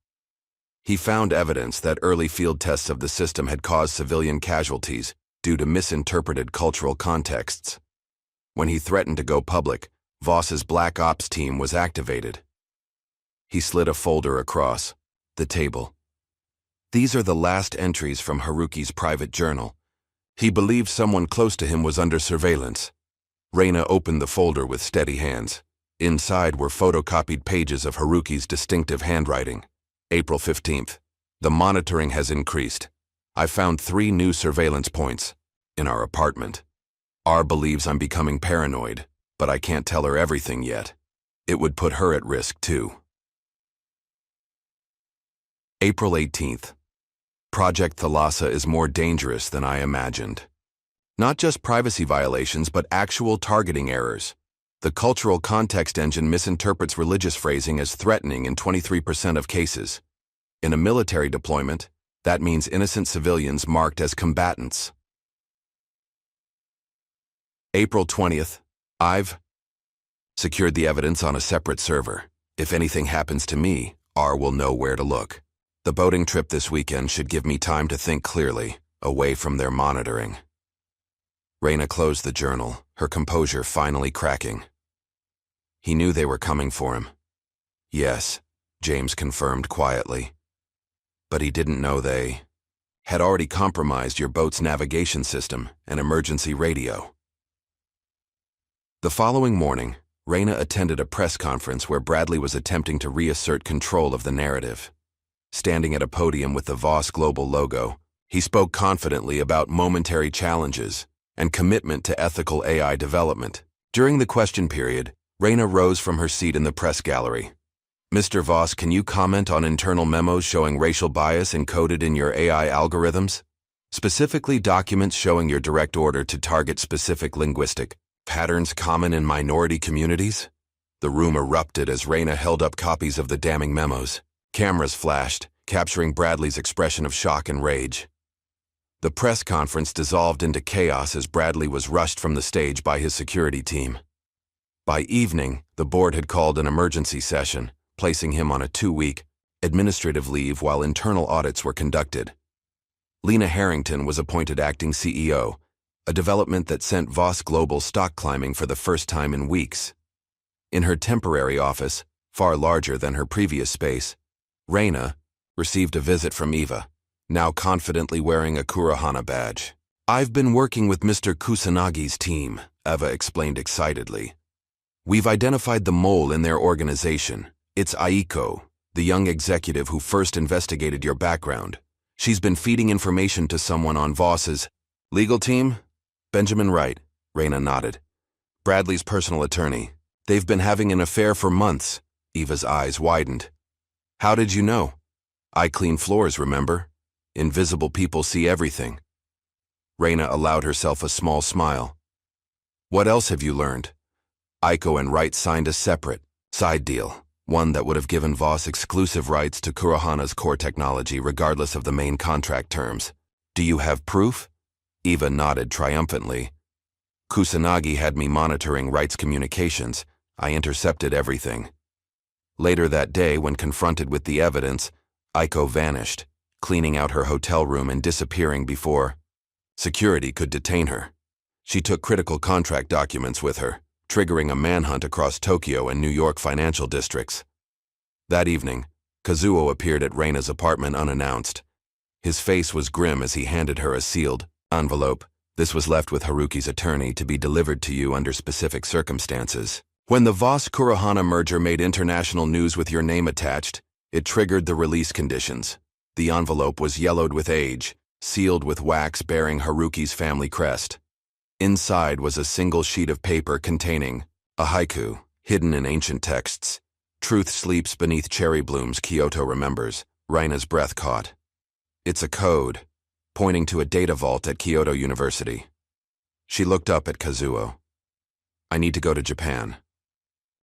He found evidence that early field tests of the system had caused civilian casualties due to misinterpreted cultural contexts. When he threatened to go public, Voss's Black Ops team was activated. He slid a folder across the table. "These are the last entries from Haruki's private journal. He believed someone close to him was under surveillance. Reina opened the folder with steady hands. Inside were photocopied pages of Haruki's distinctive handwriting. April 15th. The monitoring has increased. I found 3 new surveillance points in our apartment. R believes I'm becoming paranoid, but I can't tell her everything yet. It would put her at risk too. April 18th. Project Thalassa is more dangerous than I imagined. Not just privacy violations, but actual targeting errors. The cultural context engine misinterprets religious phrasing as threatening in 23% of cases. In a military deployment, that means innocent civilians marked as combatants. April 20th. I've secured the evidence on a separate server. If anything happens to me, R will know where to look. The boating trip this weekend should give me time to think clearly, away from their monitoring. Reina closed the journal, her composure finally cracking. He knew they were coming for him. Yes, James confirmed quietly. But he didn't know they had already compromised your boat's navigation system and emergency radio. The following morning, Reina attended a press conference where Bradley was attempting to reassert control of the narrative. Standing at a podium with the Voss Global logo, he spoke confidently about momentary challenges and commitment to ethical AI development. During the question period, Reina rose from her seat in the press gallery. Mr. Voss, can you comment on internal memos showing racial bias encoded in your AI algorithms? Specifically documents showing your direct order to target specific linguistic patterns common in minority communities? The room erupted as Reina held up copies of the damning memos. Cameras flashed, capturing Bradley's expression of shock and rage. The press conference dissolved into chaos as Bradley was rushed from the stage by his security team. By evening, the board had called an emergency session, placing him on a 2-week administrative leave while internal audits were conducted. Lena Harrington was appointed acting CEO, a development that sent Voss Global stock climbing for the first time in weeks. In her temporary office, far larger than her previous space, Reina received a visit from Eva, now confidently wearing a Kurohana badge. I've been working with Mr. Kusanagi's team, Eva explained excitedly. We've identified the mole in their organization. It's Aiko, the young executive who first investigated your background. She's been feeding information to someone on Voss's legal team? Benjamin Wright, Reina nodded. Bradley's personal attorney. They've been having an affair for months. Eva's eyes widened. How did you know? I clean floors, remember? Invisible people see everything. Reina allowed herself a small smile. What else have you learned? Aiko and Wright signed a separate, side deal, one that would have given Voss exclusive rights to Kurohana's core technology regardless of the main contract terms. Do you have proof? Eva nodded triumphantly. Kusanagi had me monitoring Wright's communications. I intercepted everything. Later that day, when confronted with the evidence, Aiko vanished, cleaning out her hotel room and disappearing before security could detain her. She took critical contract documents with her, triggering a manhunt across Tokyo and New York financial districts. That evening, Kazuo appeared at Reina's apartment unannounced. His face was grim as he handed her a sealed envelope. This was left with Haruki's attorney to be delivered to you under specific circumstances. When the Voss-Kurohana merger made international news with your name attached, it triggered the release conditions. The envelope was yellowed with age, sealed with wax bearing Haruki's family crest. Inside was a single sheet of paper containing a haiku, hidden in ancient texts. Truth sleeps beneath cherry blooms, Kyoto remembers. Reina's breath caught. It's a code, pointing to a data vault at Kyoto University. She looked up at Kazuo. I need to go to Japan.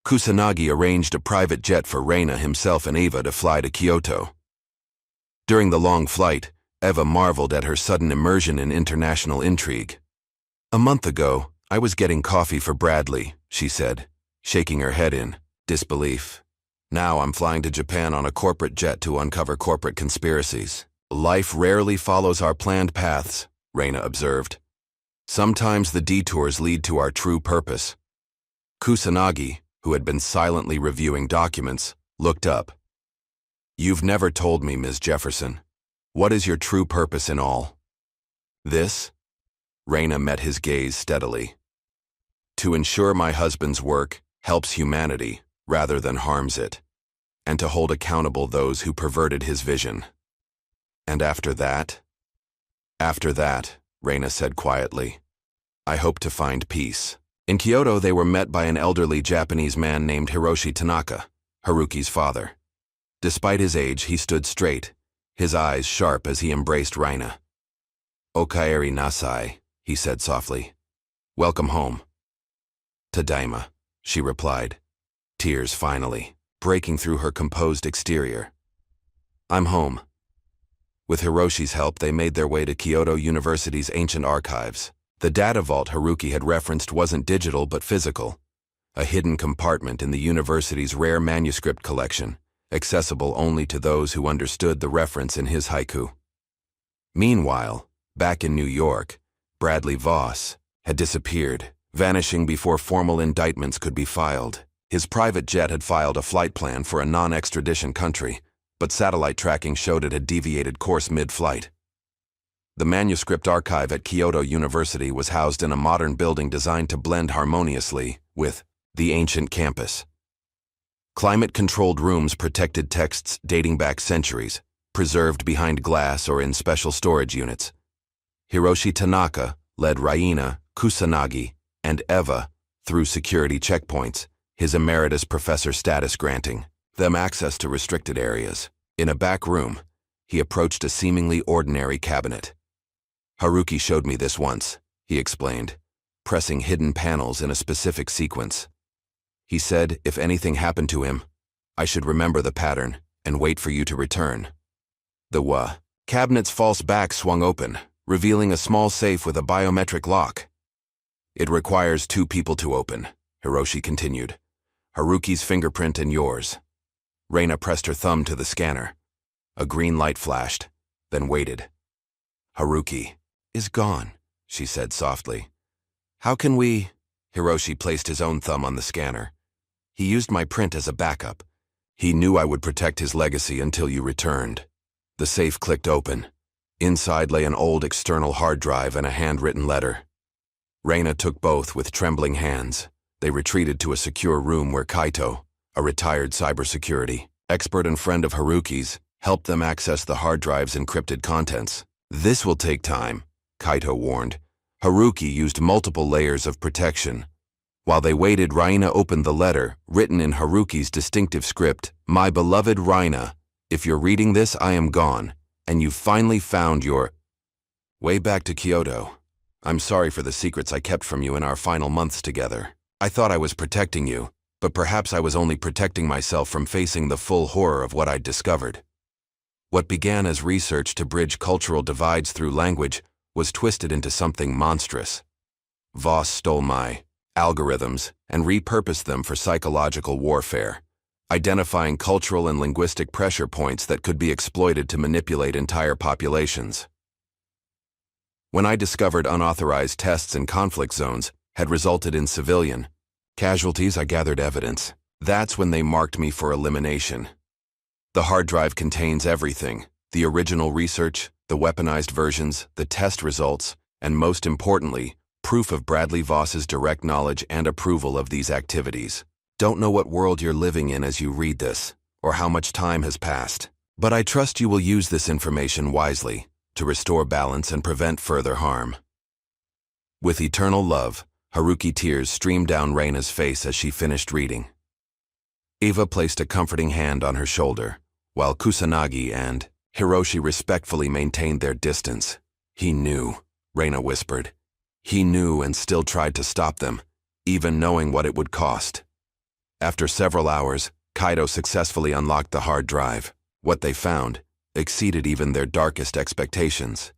Kusanagi arranged a private jet for Reina himself and Eva to fly to Kyoto. During the long flight, Eva marveled at her sudden immersion in international intrigue. A month ago, I was getting coffee for Bradley, she said, shaking her head in disbelief. Now I'm flying to Japan on a corporate jet to uncover corporate conspiracies. Life rarely follows our planned paths, Reina observed. Sometimes the detours lead to our true purpose. Kusanagi, who had been silently reviewing documents, looked up. You've never told me, Ms. Jefferson. What is your true purpose in all this? Reina met his gaze steadily. To ensure my husband's work helps humanity rather than harms it, and to hold accountable those who perverted his vision. And after that? After that, Reina said quietly, I hope to find peace. In Kyoto, they were met by an elderly Japanese man named Hiroshi Tanaka, Haruki's father. Despite his age, he stood straight, his eyes sharp as he embraced Reina. Okaeri nasai, he said softly. Welcome home. Tadaima, she replied, tears finally breaking through her composed exterior. I'm home. With Hiroshi's help, they made their way to Kyoto University's ancient archives. The data vault Haruki had referenced wasn't digital but physical, a hidden compartment in the university's rare manuscript collection, accessible only to those who understood the reference in his haiku. Meanwhile, back in New York, Bradley Voss had disappeared, vanishing before formal indictments could be filed. His private jet had filed a flight plan for a non-extradition country, but satellite tracking showed it had deviated course mid-flight. The manuscript archive at Kyoto University was housed in a modern building designed to blend harmoniously with the ancient campus. Climate-controlled rooms protected texts dating back centuries, preserved behind glass or in special storage units. Hiroshi Tanaka led Reina, Kusanagi, and Eva through security checkpoints, his emeritus professor status granting them access to restricted areas. In a back room, he approached a seemingly ordinary cabinet. Haruki showed me this once, he explained, pressing hidden panels in a specific sequence. He said if anything happened to him, I should remember the pattern and wait for you to return. The cabinet's false back swung open, revealing a small safe with a biometric lock. It requires 2 people to open, Hiroshi continued. Haruki's fingerprint and yours. Reina pressed her thumb to the scanner. A green light flashed, then waited. Haruki is gone, she said softly. How can we? Hiroshi placed his own thumb on the scanner. He used my print as a backup. He knew I would protect his legacy until you returned. The safe clicked open. Inside lay an old external hard drive and a handwritten letter. Reina took both with trembling hands. They retreated to a secure room where Kaito, a retired cybersecurity expert and friend of Haruki's, helped them access the hard drive's encrypted contents. This will take time, Kaito warned. Haruki used multiple layers of protection. While they waited, Reina opened the letter, written in Haruki's distinctive script. My beloved Reina, if you're reading this, I am gone, and you've finally found your way back to Kyoto. I'm sorry for the secrets I kept from you in our final months together. I thought I was protecting you, but perhaps I was only protecting myself from facing the full horror of what I'd discovered. What began as research to bridge cultural divides through language was twisted into something monstrous. Voss stole my algorithms and repurposed them for psychological warfare, identifying cultural and linguistic pressure points that could be exploited to manipulate entire populations. When I discovered unauthorized tests in conflict zones had resulted in civilian casualties, I gathered evidence. That's when they marked me for elimination. The hard drive contains everything: the original research, the weaponized versions, the test results, and most importantly, proof of Bradley Voss's direct knowledge and approval of these activities. Don't know what world you're living in as you read this, or how much time has passed, but I trust you will use this information wisely to restore balance and prevent further harm. With eternal love, Haruki. Tears streamed down Reina's face as she finished reading. Eva placed a comforting hand on her shoulder, while Kusanagi and Hiroshi respectfully maintained their distance. He knew, Reina whispered. He knew and still tried to stop them, even knowing what it would cost. After several hours, Kaito successfully unlocked the hard drive. What they found exceeded even their darkest expectations.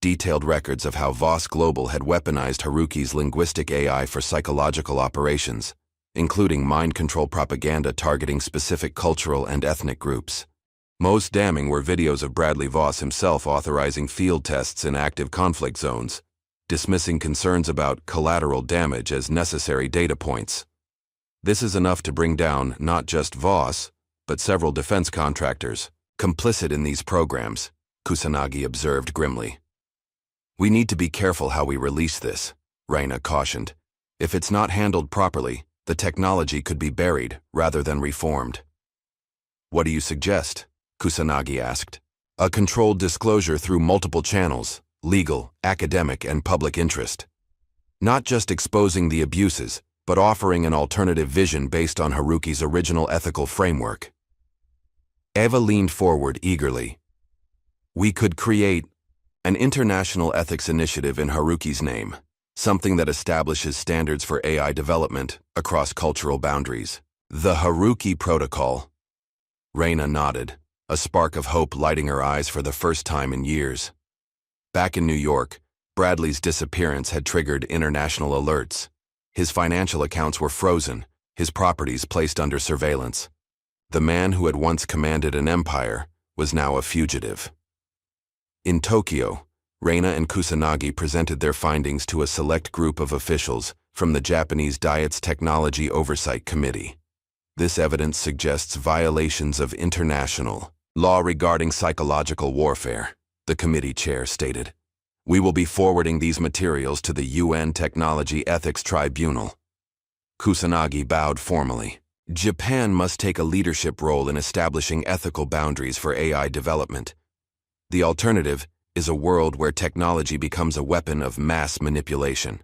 Detailed records of how Voss Global had weaponized Haruki's linguistic AI for psychological operations, including mind control propaganda targeting specific cultural and ethnic groups. Most damning were videos of Bradley Voss himself authorizing field tests in active conflict zones, dismissing concerns about collateral damage as necessary data points. This is enough to bring down not just Voss, but several defense contractors complicit in these programs, Kusanagi observed grimly. We need to be careful how we release this, Reina cautioned. If it's not handled properly, the technology could be buried rather than reformed. What do you suggest? Kusanagi asked. A controlled disclosure through multiple channels, legal, academic, and public interest. Not just exposing the abuses, but offering an alternative vision based on Haruki's original ethical framework. Eva leaned forward eagerly. We could create an international ethics initiative in Haruki's name, something that establishes standards for AI development across cultural boundaries. The Haruki Protocol. Reina nodded, a spark of hope lighting her eyes for the first time in years. Back in New York, Bradley's disappearance had triggered international alerts. His financial accounts were frozen, his properties placed under surveillance. The man who had once commanded an empire was now a fugitive. In Tokyo, Reina and Kusanagi presented their findings to a select group of officials from the Japanese Diet's Technology Oversight Committee. This evidence suggests violations of international law regarding psychological warfare, the committee chair stated. We will be forwarding these materials to the UN Technology Ethics Tribunal. Kusanagi bowed formally. Japan must take a leadership role in establishing ethical boundaries for AI development. The alternative is a world where technology becomes a weapon of mass manipulation.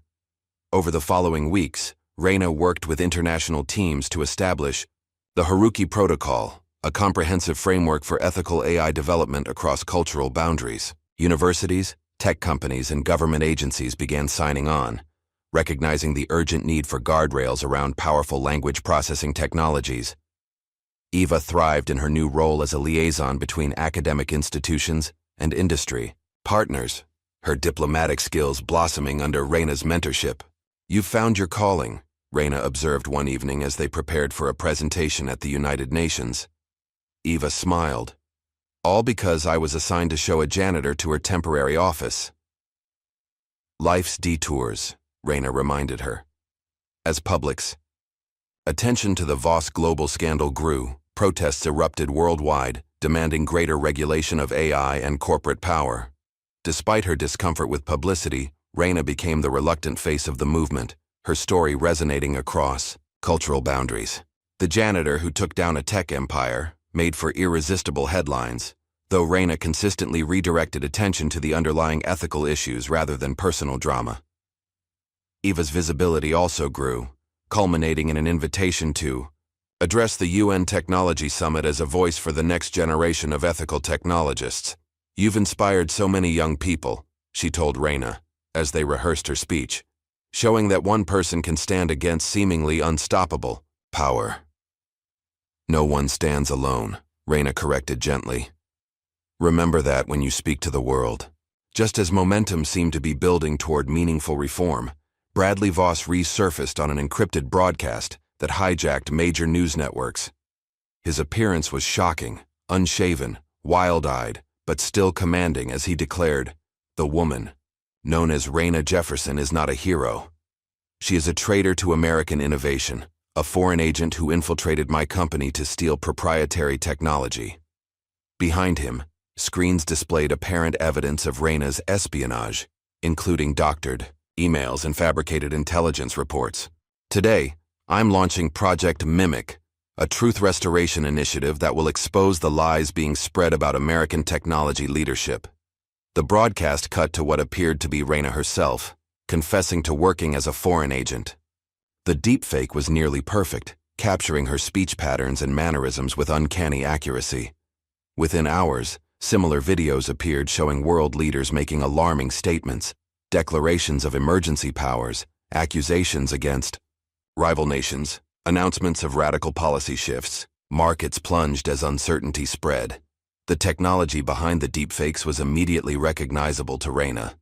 Over the following weeks, Reina worked with international teams to establish the Haruki Protocol, a comprehensive framework for ethical AI development across cultural boundaries. Universities, tech companies, and government agencies began signing on, recognizing the urgent need for guardrails around powerful language processing technologies. Eva thrived in her new role as a liaison between academic institutions and industry partners, her diplomatic skills blossoming under Reina's mentorship. You've found your calling, Reina observed one evening as they prepared for a presentation at the United Nations. Eva smiled. All because I was assigned to show a janitor to her temporary office. Life's detours, Reina reminded her. As public's attention to the Voss global scandal grew, protests erupted worldwide, demanding greater regulation of AI and corporate power. Despite her discomfort with publicity, Reina became the reluctant face of the movement, her story resonating across cultural boundaries. The janitor who took down a tech empire made for irresistible headlines, though Reina consistently redirected attention to the underlying ethical issues rather than personal drama. Eva's visibility also grew, culminating in an invitation to address the UN Technology Summit as a voice for the next generation of ethical technologists. You've inspired so many young people, she told Reina, as they rehearsed her speech, showing that one person can stand against seemingly unstoppable power. No one stands alone, Reina corrected gently. Remember that when you speak to the world. Just as momentum seemed to be building toward meaningful reform, Bradley Voss resurfaced on an encrypted broadcast that hijacked major news networks. His appearance was shocking, unshaven, wild-eyed, but still commanding as he declared, "The woman, known as Reina Jefferson, is not a hero. She is a traitor to American innovation, a foreign agent who infiltrated my company to steal proprietary technology." Behind him, screens displayed apparent evidence of Reina's espionage, including doctored emails and fabricated intelligence reports. Today, I'm launching Project Mimic, a truth restoration initiative that will expose the lies being spread about American technology leadership. The broadcast cut to what appeared to be Reina herself, confessing to working as a foreign agent. The deepfake was nearly perfect, capturing her speech patterns and mannerisms with uncanny accuracy. Within hours, similar videos appeared showing world leaders making alarming statements, declarations of emergency powers, accusations against rival nations, announcements of radical policy shifts. Markets plunged as uncertainty spread. The technology behind the deepfakes was immediately recognizable to Reina.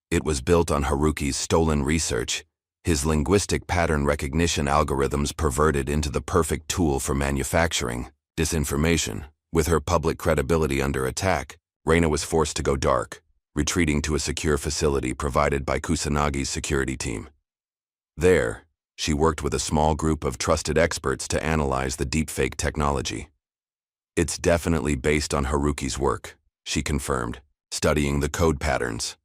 It was built on Haruki's stolen research, his linguistic pattern recognition algorithms perverted into the perfect tool for manufacturing disinformation. With her public credibility under attack, Reina was forced to go dark, retreating to a secure facility provided by Kusanagi's security team. There, she worked with a small group of trusted experts to analyze the deepfake technology. It's definitely based on Haruki's work, she confirmed, studying the code patterns.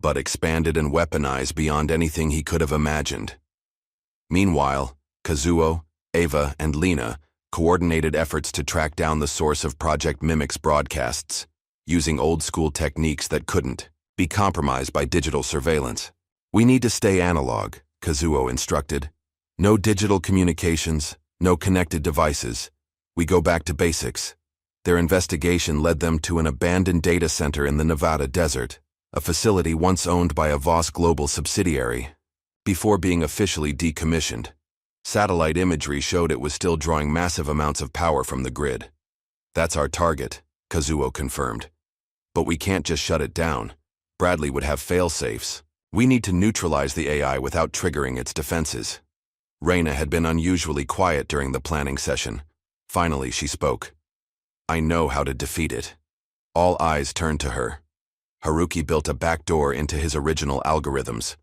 but expanded and weaponized beyond anything he could have imagined. Meanwhile, Kazuo, Ava, and Lena coordinated efforts to track down the source of Project Mimic's broadcasts, using old-school techniques that couldn't be compromised by digital surveillance. "We need to stay analog," Kazuo instructed. "No digital communications, no connected devices. We go back to basics." Their investigation led them to an abandoned data center in the Nevada desert, a facility once owned by a Voss Global subsidiary, before being officially decommissioned. Satellite imagery showed it was still drawing massive amounts of power from the grid. "That's our target," Kazuo confirmed. "But we can't just shut it down. Bradley would have fail-safes. We need to neutralize the AI without triggering its defenses." Reina had been unusually quiet during the planning session. Finally, she spoke. "I know how to defeat it." All eyes turned to her. Haruki built a backdoor into his original algorithms.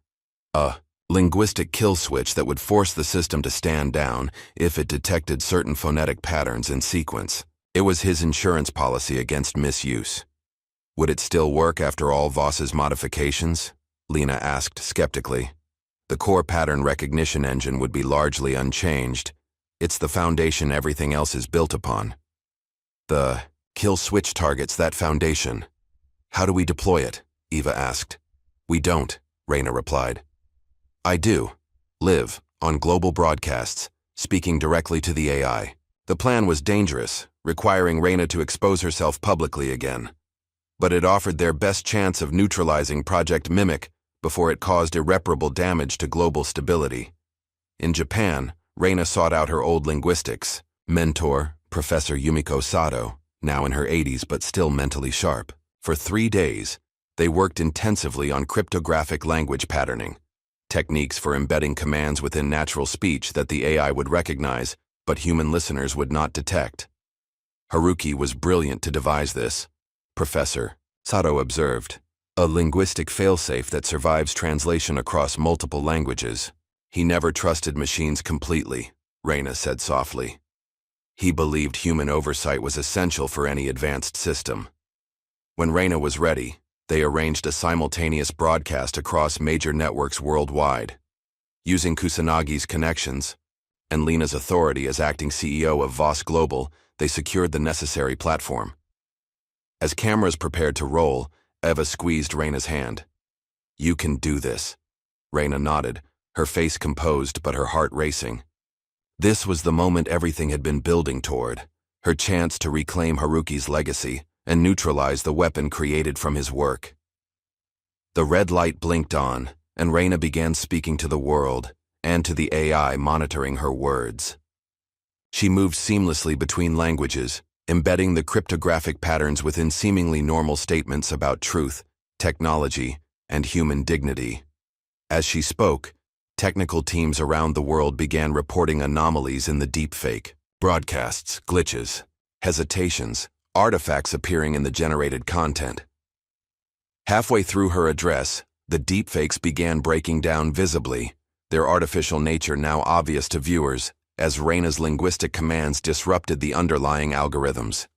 A linguistic kill switch that would force the system to stand down if it detected certain phonetic patterns in sequence. It was his insurance policy against misuse. "Would it still work after all Voss's modifications?" Lena asked skeptically. "The core pattern recognition engine would be largely unchanged. It's the foundation everything else is built upon." "The kill switch targets that foundation. How do we deploy it?" Eva asked. "We don't," Reina replied. "I do. Live on global broadcasts, speaking directly to the AI." The plan was dangerous, requiring Reina to expose herself publicly again. But it offered their best chance of neutralizing Project Mimic before it caused irreparable damage to global stability. In Japan, Reina sought out her old linguistics mentor, Professor Yumiko Sato, now in her 80s but still mentally sharp. For 3 days, they worked intensively on cryptographic language patterning, techniques for embedding commands within natural speech that the AI would recognize but human listeners would not detect. Haruki was brilliant to devise this. "Professor," Sato observed, "a linguistic failsafe that survives translation across multiple languages." "He never trusted machines completely," Reina said softly. "He believed human oversight was essential for any advanced system." When Reina was ready, they arranged a simultaneous broadcast across major networks worldwide. Using Kusanagi's connections and Lena's authority as acting CEO of Voss Global, they secured the necessary platform. As cameras prepared to roll, Eva squeezed Reina's hand. "You can do this." Reina nodded, her face composed but her heart racing. This was the moment everything had been building toward, her chance to reclaim Haruki's legacy and neutralize the weapon created from his work. The red light blinked on, and Reina began speaking to the world, and to the AI monitoring her words. She moved seamlessly between languages, embedding the cryptographic patterns within seemingly normal statements about truth, technology, and human dignity. As she spoke, technical teams around the world began reporting anomalies in the deepfake, broadcasts, glitches, hesitations, artifacts appearing in the generated content. Halfway through her address, the deepfakes began breaking down visibly, their artificial nature now obvious to viewers, as Reina's linguistic commands disrupted the underlying algorithms.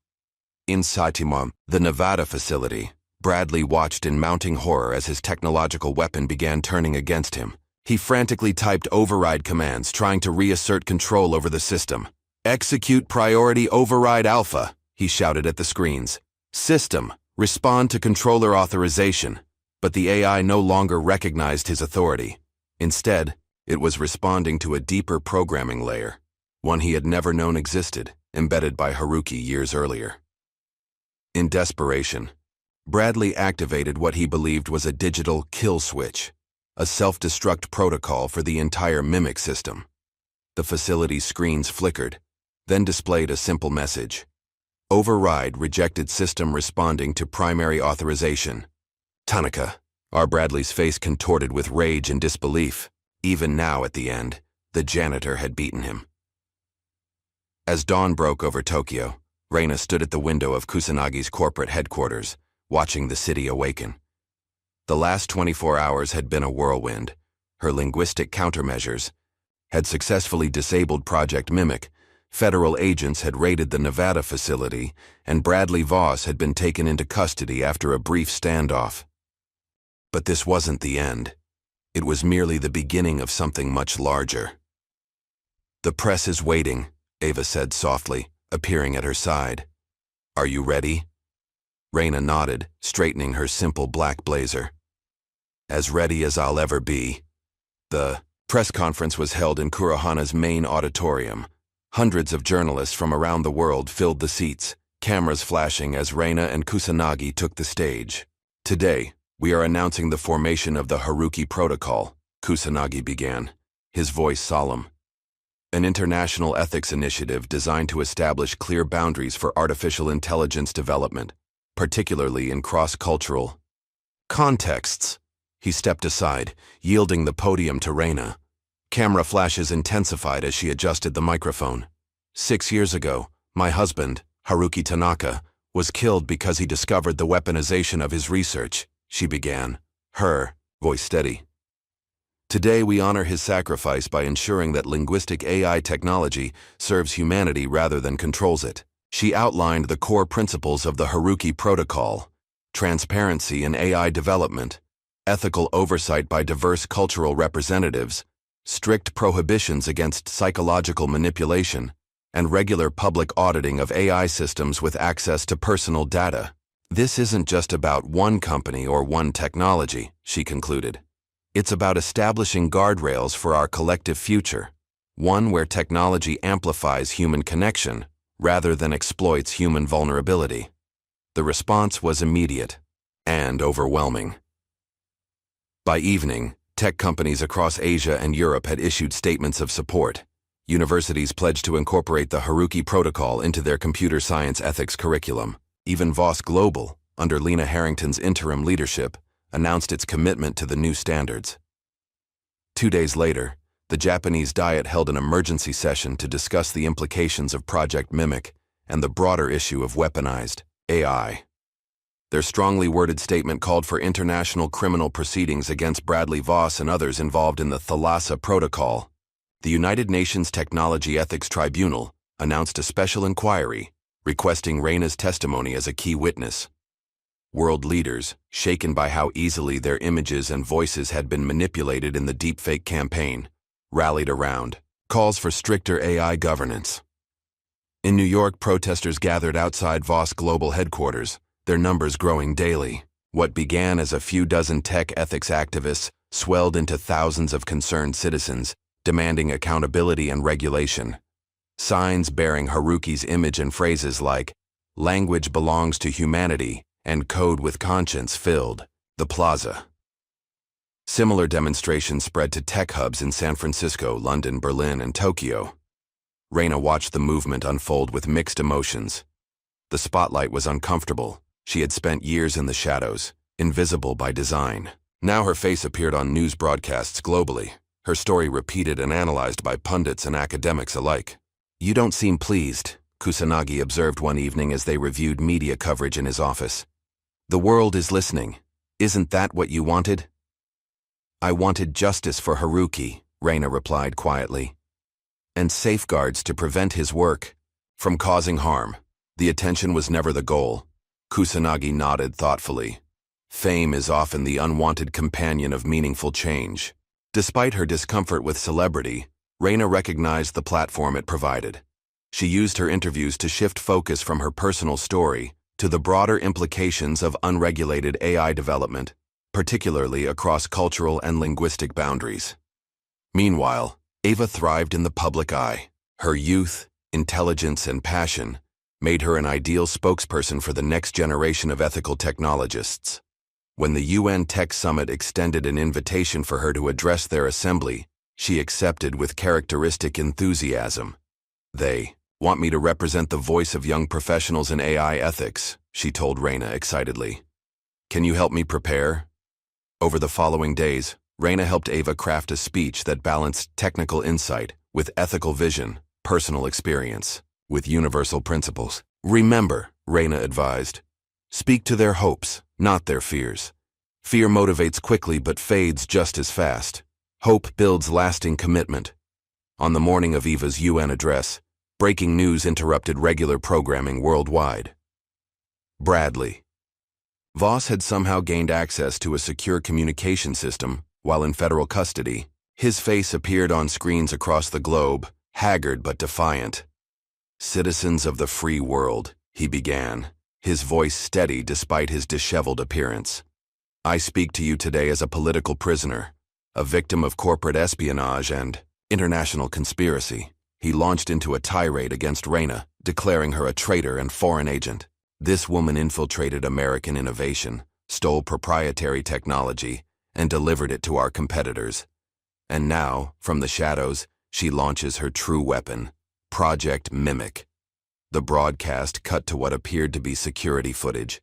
In Saitama, the Nevada facility, Bradley watched in mounting horror as his technological weapon began turning against him. He frantically typed override commands, trying to reassert control over the system. "Execute priority override alpha," he shouted at the screens. "System, respond to controller authorization." But the AI no longer recognized his authority. Instead, it was responding to a deeper programming layer, one he had never known existed, embedded by Haruki years earlier. In desperation, Bradley activated what he believed was a digital kill switch, a self-destruct protocol for the entire Mimic system. The facility's screens flickered, then displayed a simple message. "Override rejected system responding to primary authorization." Tanaka. R. Bradley's face contorted with rage and disbelief. Even now at the end, the janitor had beaten him. As dawn broke over Tokyo, Reina stood at the window of Kusanagi's corporate headquarters, watching the city awaken. The last 24 hours had been a whirlwind. Her linguistic countermeasures had successfully disabled Project Mimic, federal agents had raided the Nevada facility, and Bradley Voss had been taken into custody after a brief standoff. But this wasn't the end. It was merely the beginning of something much larger. "The press is waiting," Ava said softly, appearing at her side. "Are you ready?" Raina nodded, straightening her simple black blazer. "As ready as I'll ever be." The press conference was held in Kurohana's main auditorium. Hundreds of journalists from around the world filled the seats, cameras flashing as Raina and Kusanagi took the stage. "Today, we are announcing the formation of the Haruki Protocol," Kusanagi began, his voice solemn. "An international ethics initiative designed to establish clear boundaries for artificial intelligence development, particularly in cross-cultural contexts." He stepped aside, yielding the podium to Raina. Camera flashes intensified as she adjusted the microphone. "6 years ago, my husband, Haruki Tanaka, was killed because he discovered the weaponization of his research," she began, her voice steady. "Today we honor his sacrifice by ensuring that linguistic AI technology serves humanity rather than controls it." She outlined the core principles of the Haruki Protocol: transparency in AI development, ethical oversight by diverse cultural representatives, strict prohibitions against psychological manipulation, and regular public auditing of AI systems with access to personal data. "This isn't just about one company or one technology," she concluded. "It's about establishing guardrails for our collective future, one where technology amplifies human connection rather than exploits human vulnerability." The response was immediate and overwhelming. By evening, tech companies across Asia and Europe had issued statements of support. Universities pledged to incorporate the Haruki Protocol into their computer science ethics curriculum. Even Voss Global, under Lena Harrington's interim leadership, announced its commitment to the new standards. 2 days later, the Japanese Diet held an emergency session to discuss the implications of Project Mimic and the broader issue of weaponized AI. Their strongly worded statement called for international criminal proceedings against Bradley Voss and others involved in the Thalassa Protocol. The United Nations Technology Ethics Tribunal announced a special inquiry, requesting Raina's testimony as a key witness. World leaders, shaken by how easily their images and voices had been manipulated in the deepfake campaign, rallied around calls for stricter AI governance. In New York, protesters gathered outside Voss Global headquarters, their numbers growing daily. What began as a few dozen tech ethics activists swelled into thousands of concerned citizens, demanding accountability and regulation. Signs bearing Haruki's image and phrases like, "Language belongs to humanity," and "Code with conscience" filled the plaza. Similar demonstrations spread to tech hubs in San Francisco, London, Berlin, and Tokyo. Raina watched the movement unfold with mixed emotions. The spotlight was uncomfortable. She had spent years in the shadows, invisible by design. Now her face appeared on news broadcasts globally, her story repeated and analyzed by pundits and academics alike. "You don't seem pleased," Kusanagi observed one evening as they reviewed media coverage in his office. "The world is listening. Isn't that what you wanted?" "I wanted justice for Haruki," Raina replied quietly, "and safeguards to prevent his work from causing harm. The attention was never the goal." Kusanagi nodded thoughtfully. Fame is often the unwanted companion of meaningful change. Despite her discomfort with celebrity, Raina recognized the platform it provided. She used her interviews to shift focus from her personal story to the broader implications of unregulated AI development, particularly across cultural and linguistic boundaries. Meanwhile, Ava thrived in the public eye. Her youth, intelligence, and passion made her an ideal spokesperson for the next generation of ethical technologists. When the UN Tech Summit extended an invitation for her to address their assembly, she accepted with characteristic enthusiasm. "They want me to represent the voice of young professionals in AI ethics," she told Raina excitedly. "Can you help me prepare?" Over the following days, Raina helped Ava craft a speech that balanced technical insight with ethical vision, personal experience, with universal principles. "Remember," Raina advised, "speak to their hopes, not their fears. Fear motivates quickly but fades just as fast. Hope builds lasting commitment." On the morning of Eva's UN address, breaking news interrupted regular programming worldwide. Bradley Voss had somehow gained access to a secure communication system while in federal custody. His face appeared on screens across the globe, haggard but defiant. "Citizens of the free world," he began, his voice steady despite his disheveled appearance. "I speak to you today as a political prisoner, a victim of corporate espionage and international conspiracy." He launched into a tirade against Reina, declaring her a traitor and foreign agent. This woman infiltrated American innovation, stole proprietary technology, and delivered it to our competitors. And now, from the shadows, she launches her true weapon, Project Mimic. The broadcast cut to what appeared to be security footage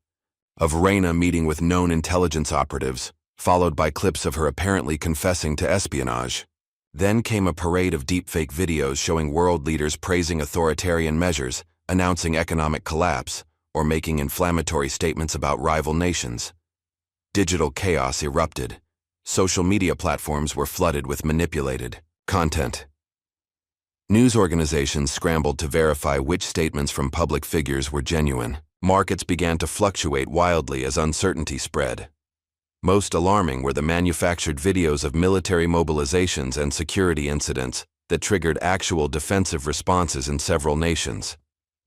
of Reina meeting with known intelligence operatives, followed by clips of her apparently confessing to espionage. Then came a parade of deepfake videos showing world leaders praising authoritarian measures, announcing economic collapse, or making inflammatory statements about rival nations. Digital chaos erupted. Social media platforms were flooded with manipulated content. News organizations scrambled to verify which statements from public figures were genuine. Markets began to fluctuate wildly as uncertainty spread. Most alarming were the manufactured videos of military mobilizations and security incidents that triggered actual defensive responses in several nations.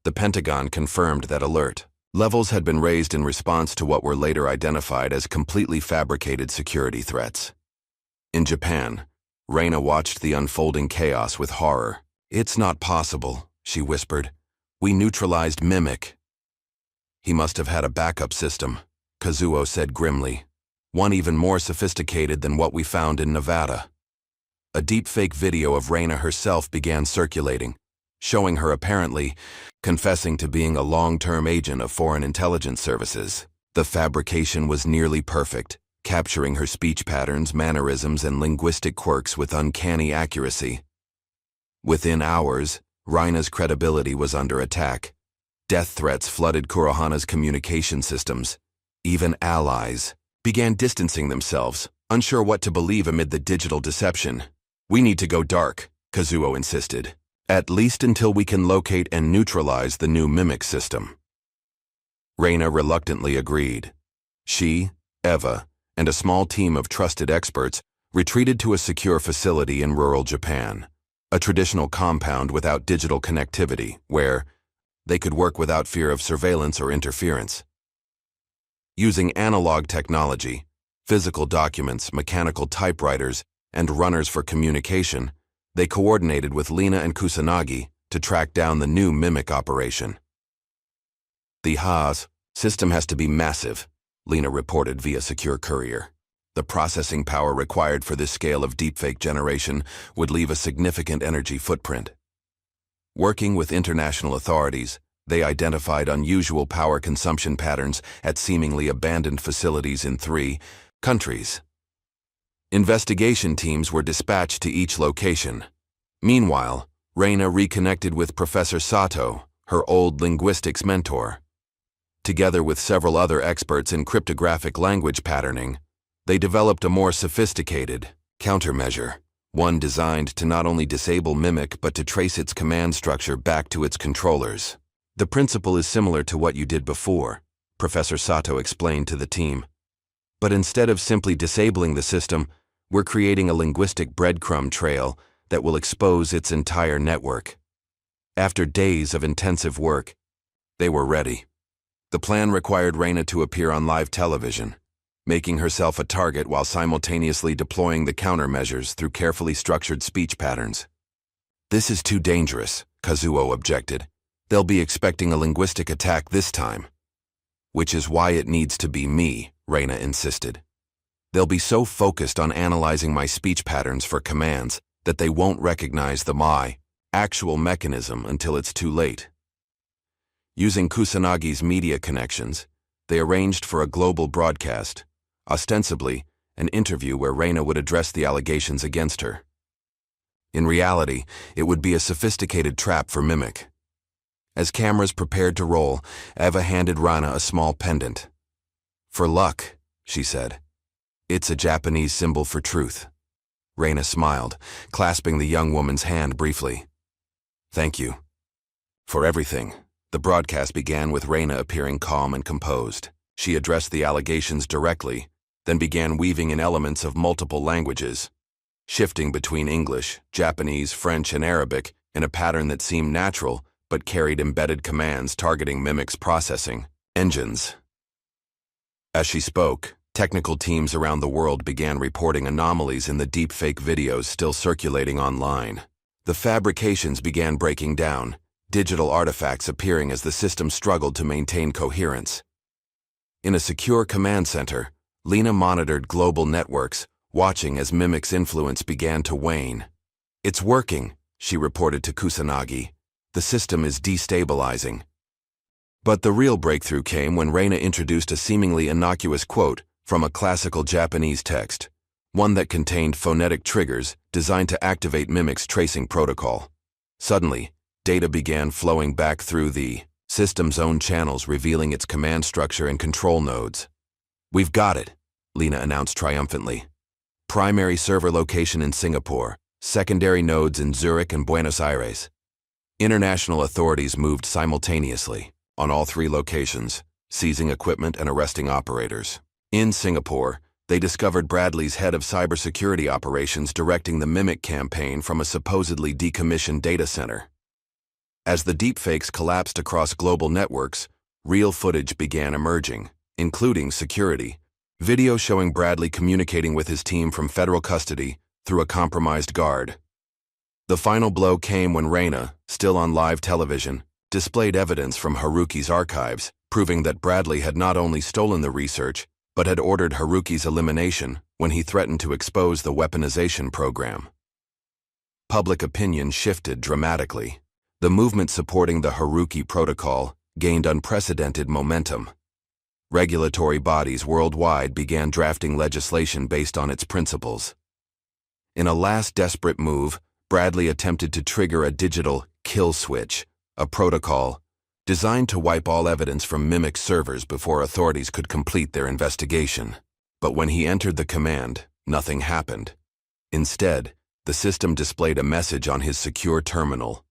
The Pentagon confirmed that alert levels had been raised in response to what were later identified as completely fabricated security threats. In Japan, Reina watched the unfolding chaos with horror. "It's not possible," she whispered. "We neutralized Mimic." "He must have had a backup system," Kazuo said grimly. "One even more sophisticated than what we found in Nevada." A deepfake video of Reina herself began circulating, showing her apparently confessing to being a long-term agent of foreign intelligence services. The fabrication was nearly perfect, capturing her speech patterns, mannerisms, and linguistic quirks with uncanny accuracy. Within hours, Reina's credibility was under attack. Death threats flooded Kurohana's communication systems. Even allies began distancing themselves, unsure what to believe amid the digital deception. "We need to go dark," Kazuo insisted. "At least until we can locate and neutralize the new Mimic system." Reina reluctantly agreed. She, Eva, and a small team of trusted experts retreated to a secure facility in rural Japan, a traditional compound without digital connectivity, where they could work without fear of surveillance or interference. Using analog technology, physical documents, mechanical typewriters, and runners for communication, they coordinated with Lina and Kusanagi to track down the new Mimic operation. "The Haas system has to be massive," Lina reported via secure courier. "The processing power required for this scale of deepfake generation would leave a significant energy footprint." Working with international authorities, they identified unusual power consumption patterns at seemingly abandoned facilities in 3 countries. Investigation teams were dispatched to each location. Meanwhile, Reina reconnected with Professor Sato, her old linguistics mentor. Together with several other experts in cryptographic language patterning, they developed a more sophisticated countermeasure, one designed to not only disable Mimic but to trace its command structure back to its controllers. "The principle is similar to what you did before," Professor Sato explained to the team. "But instead of simply disabling the system, we're creating a linguistic breadcrumb trail that will expose its entire network." After days of intensive work, they were ready. The plan required Reina to appear on live television, making herself a target while simultaneously deploying the countermeasures through carefully structured speech patterns. "This is too dangerous," Kazuo objected. "They'll be expecting a linguistic attack this time." "Which is why it needs to be me," Reina insisted. "They'll be so focused on analyzing my speech patterns for commands that they won't recognize my actual mechanism until it's too late." Using Kusanagi's media connections, they arranged for a global broadcast, ostensibly an interview where Reina would address the allegations against her. In reality, it would be a sophisticated trap for Mimic. As cameras prepared to roll, Eva handed Reina a small pendant. "For luck," she said. "It's a Japanese symbol for truth." Reina smiled, clasping the young woman's hand briefly. "Thank you for everything." The broadcast began with Reina appearing calm and composed. She addressed the allegations directly, then began weaving in elements of multiple languages, shifting between English, Japanese, French, and Arabic in a pattern that seemed natural but carried embedded commands targeting Mimic's processing engines. As she spoke, technical teams around the world began reporting anomalies in the deepfake videos still circulating online. The fabrications began breaking down, digital artifacts appearing as the system struggled to maintain coherence. In a secure command center, Lena monitored global networks, watching as Mimic's influence began to wane. "It's working," she reported to Kusanagi. "The system is destabilizing." But the real breakthrough came when Reina introduced a seemingly innocuous quote from a classical Japanese text, one that contained phonetic triggers designed to activate Mimic's tracing protocol. Suddenly, data began flowing back through the system's own channels, revealing its command structure and control nodes. "We've got it," Lena announced triumphantly. "Primary server location in Singapore, secondary nodes in Zurich and Buenos Aires." International authorities moved simultaneously on all three locations, seizing equipment and arresting operators. In Singapore, they discovered Bradley's head of cybersecurity operations directing the Mimic campaign from a supposedly decommissioned data center. As the deepfakes collapsed across global networks, real footage began emerging, including security, video showing Bradley communicating with his team from federal custody through a compromised guard. The final blow came when Reina, still on live television, displayed evidence from Haruki's archives, proving that Bradley had not only stolen the research, but had ordered Haruki's elimination when he threatened to expose the weaponization program. Public opinion shifted dramatically. The movement supporting the Haruki protocol gained unprecedented momentum. Regulatory bodies worldwide began drafting legislation based on its principles. In a last desperate move, Bradley attempted to trigger a digital kill switch, a protocol designed to wipe all evidence from Mimic servers before authorities could complete their investigation. But when he entered the command, nothing happened. Instead, the system displayed a message on his secure terminal.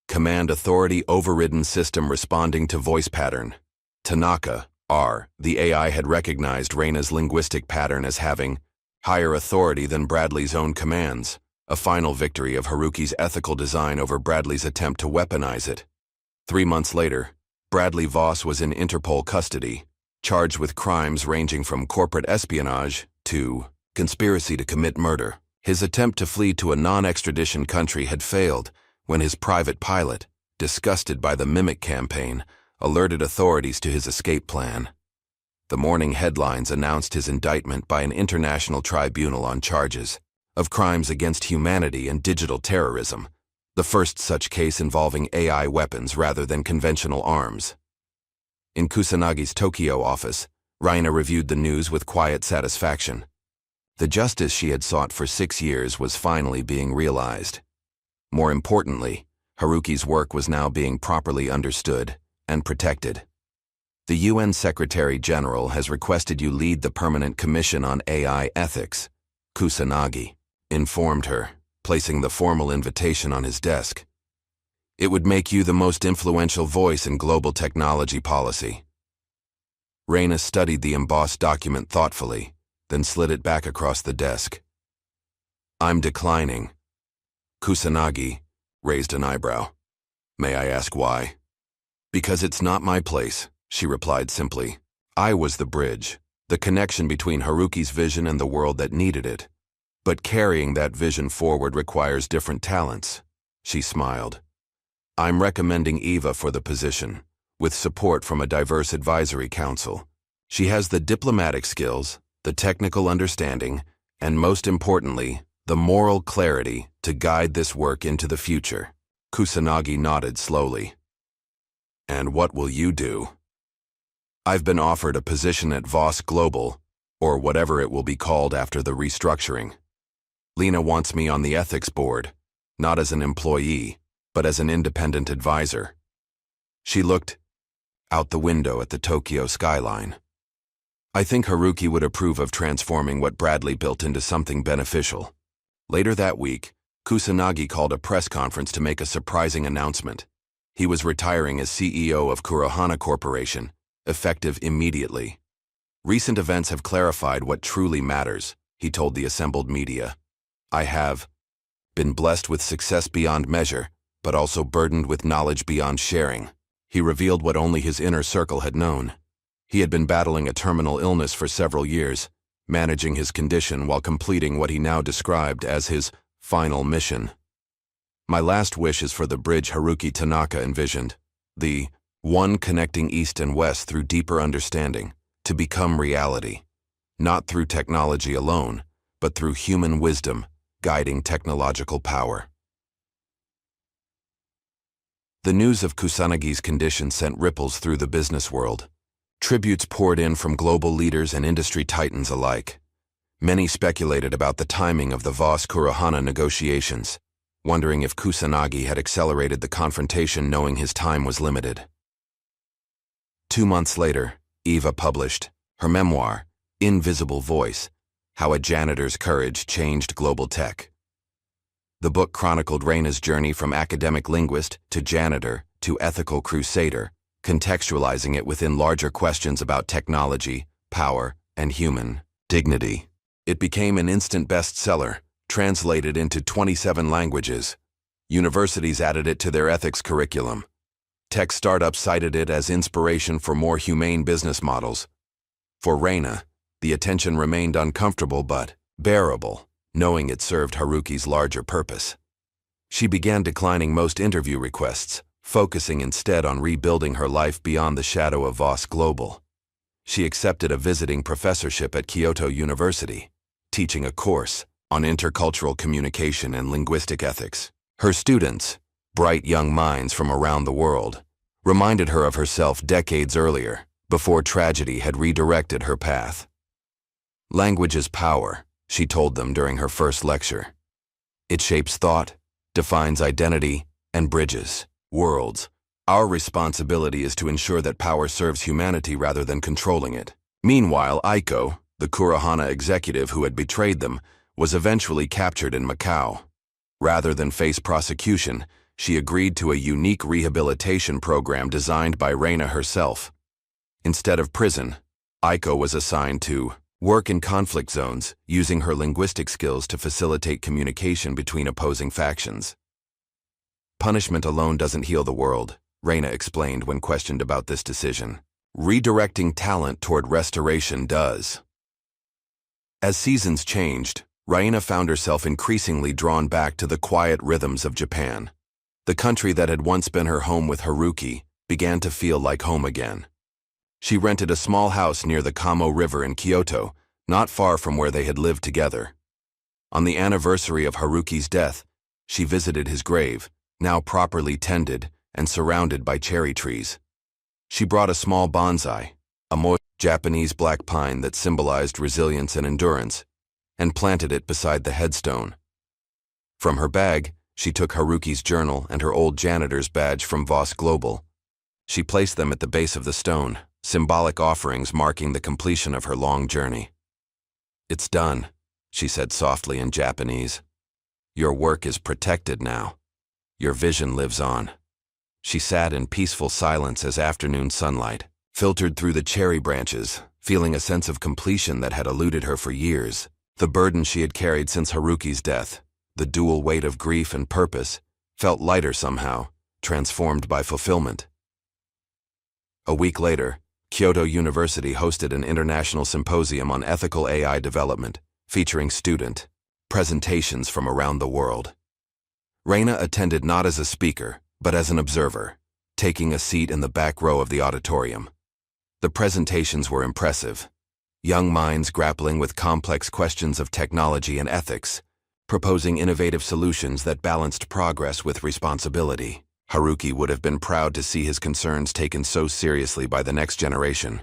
"Command authority overridden system responding to voice pattern." Tanaka, R. The AI had recognized Reina's linguistic pattern as having higher authority than Bradley's own commands, a final victory of Haruki's ethical design over Bradley's attempt to weaponize it. 3 months later, Bradley Voss was in Interpol custody, charged with crimes ranging from corporate espionage to conspiracy to commit murder. His attempt to flee to a non-extradition country had failed when his private pilot, disgusted by the Mimic campaign, alerted authorities to his escape plan. The morning headlines announced his indictment by an international tribunal on charges of crimes against humanity and digital terrorism, the first such case involving AI weapons rather than conventional arms. In Kusanagi's Tokyo office, Reina reviewed the news with quiet satisfaction. The justice she had sought for 6 years was finally being realized. More importantly, Haruki's work was now being properly understood and protected. "The UN Secretary-General has requested you lead the Permanent Commission on AI Ethics," Kusanagi informed her, placing the formal invitation on his desk. "It would make you the most influential voice in global technology policy." Reina studied the embossed document thoughtfully, then slid it back across the desk. "I'm declining." Kusanagi raised an eyebrow. "May I ask why?" "Because it's not my place," she replied simply. "I was the bridge, the connection between Haruki's vision and the world that needed it. But carrying that vision forward requires different talents." She smiled. "I'm recommending Eva for the position, with support from a diverse advisory council. She has the diplomatic skills, the technical understanding, and most importantly, the moral clarity to guide this work into the future." Kusanagi nodded slowly. "And what will you do?" "I've been offered a position at Voss Global, or whatever it will be called after the restructuring. Lena wants me on the ethics board, not as an employee, but as an independent advisor." She looked out the window at the Tokyo skyline. "I think Haruki would approve of transforming what Bradley built into something beneficial." Later that week, Kusanagi called a press conference to make a surprising announcement. He was retiring as CEO of Kurohana Corporation, effective immediately. Recent events have clarified what truly matters, he told the assembled media. I have been blessed with success beyond measure, but also burdened with knowledge beyond sharing. He revealed what only his inner circle had known. He had been battling a terminal illness for several years, managing his condition while completing what he now described as his final mission. My last wish is for the bridge Haruki Tanaka envisioned, the one connecting East and West through deeper understanding, to become reality, not through technology alone, but through human wisdom guiding technological power. The news of Kusanagi's condition sent ripples through the business world. Tributes poured in from global leaders and industry titans alike. Many speculated about the timing of the Voss-Kurohana negotiations, wondering if Kusanagi had accelerated the confrontation knowing his time was limited. 2 months later, Eva published her memoir, Invisible Voice: How a Janitor's Courage Changed Global Tech. The book chronicled Reina's journey from academic linguist to janitor to ethical crusader, contextualizing it within larger questions about technology, power, and human dignity. It became an instant bestseller, translated into 27 languages. Universities added it to their ethics curriculum. Tech startups cited it as inspiration for more humane business models. For Reina, the attention remained uncomfortable but bearable, knowing it served Haruki's larger purpose. She began declining most interview requests, focusing instead on rebuilding her life beyond the shadow of Voss Global. She accepted a visiting professorship at Kyoto University, teaching a course on intercultural communication and linguistic ethics. Her students, bright young minds from around the world, reminded her of herself decades earlier, before tragedy had redirected her path. Language is power, she told them during her first lecture. It shapes thought, defines identity, and bridges worlds. Our responsibility is to ensure that power serves humanity rather than controlling it. Meanwhile, Aiko, the Kurohana executive who had betrayed them, was eventually captured in Macau. Rather than face prosecution, she agreed to a unique rehabilitation program designed by Reina herself. Instead of prison, Aiko was assigned to work in conflict zones, using her linguistic skills to facilitate communication between opposing factions. Punishment alone doesn't heal the world, Reina explained when questioned about this decision. Redirecting talent toward restoration does. As seasons changed, Reina found herself increasingly drawn back to the quiet rhythms of Japan. The country that had once been her home with Haruki began to feel like home again. She rented a small house near the Kamo River in Kyoto, not far from where they had lived together. On the anniversary of Haruki's death, she visited his grave, now properly tended and surrounded by cherry trees. She brought a small bonsai, a moist Japanese black pine that symbolized resilience and endurance, and planted it beside the headstone. From her bag, she took Haruki's journal and her old janitor's badge from Voss Global. She placed them at the base of the stone, symbolic offerings marking the completion of her long journey. "It's done," she said softly in Japanese. "Your work is protected now. Your vision lives on." She sat in peaceful silence as afternoon sunlight filtered through the cherry branches, feeling a sense of completion that had eluded her for years. The burden she had carried since Haruki's death, the dual weight of grief and purpose, felt lighter somehow, transformed by fulfillment. A week later, Kyoto University hosted an international symposium on ethical AI development, featuring student presentations from around the world. Reina attended not as a speaker, but as an observer, taking a seat in the back row of the auditorium. The presentations were impressive. Young minds grappling with complex questions of technology and ethics, proposing innovative solutions that balanced progress with responsibility. Haruki would have been proud to see his concerns taken so seriously by the next generation.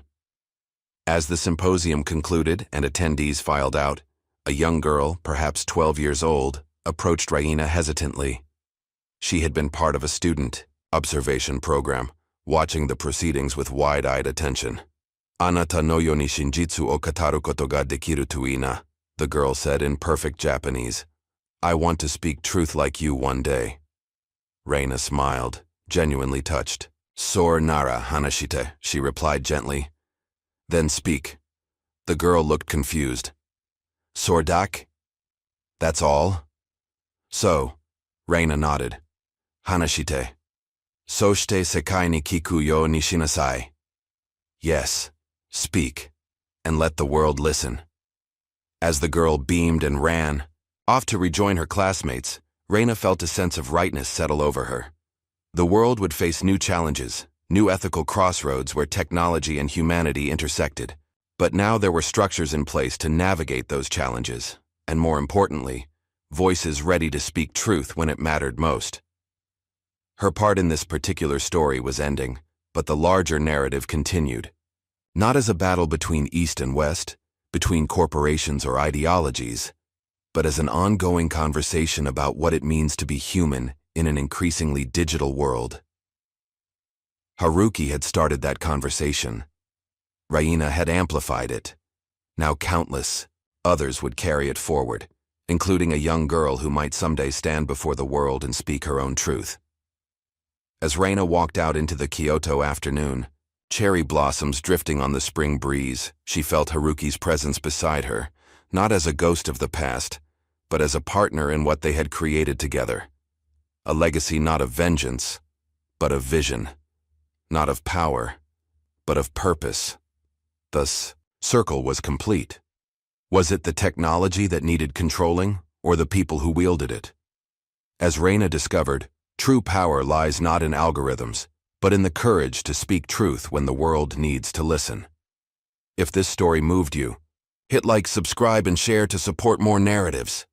As the symposium concluded and attendees filed out, a young girl, perhaps 12 years old, approached Reina hesitantly. She had been part of a student observation program, watching the proceedings with wide-eyed attention. "Anata no yo ni shinjitsu o kataru koto ga dekiru to ina," the girl said in perfect Japanese. "I want to speak truth like you one day." Reina smiled, genuinely touched. "Sor nara hanashite," she replied gently. "Then speak. The girl looked confused. Sordak? That's all? So, Reina nodded. Hanashite. Soshite sekai ni kiku yo ni shinasai. Yes, speak, and let the world listen. As the girl beamed and ran, off to rejoin her classmates, Reina felt a sense of rightness settle over her. The world would face new challenges, new ethical crossroads where technology and humanity intersected. But now there were structures in place to navigate those challenges, and more importantly, voices ready to speak truth when it mattered most. Her part in this particular story was ending, but the larger narrative continued. Not as a battle between East and West, between corporations or ideologies, but as an ongoing conversation about what it means to be human in an increasingly digital world. Haruki had started that conversation. Reina had amplified it. Now countless others would carry it forward, including a young girl who might someday stand before the world and speak her own truth. As Reina walked out into the Kyoto afternoon, cherry blossoms drifting on the spring breeze, she felt Haruki's presence beside her, not as a ghost of the past, but as a partner in what they had created together. A legacy not of vengeance, but of vision. Not of power, but of purpose. Thus, circle was complete. Was it the technology that needed controlling, or the people who wielded it? As Reina discovered, true power lies not in algorithms, but in the courage to speak truth when the world needs to listen. If this story moved you, hit like, subscribe, and share to support more narratives.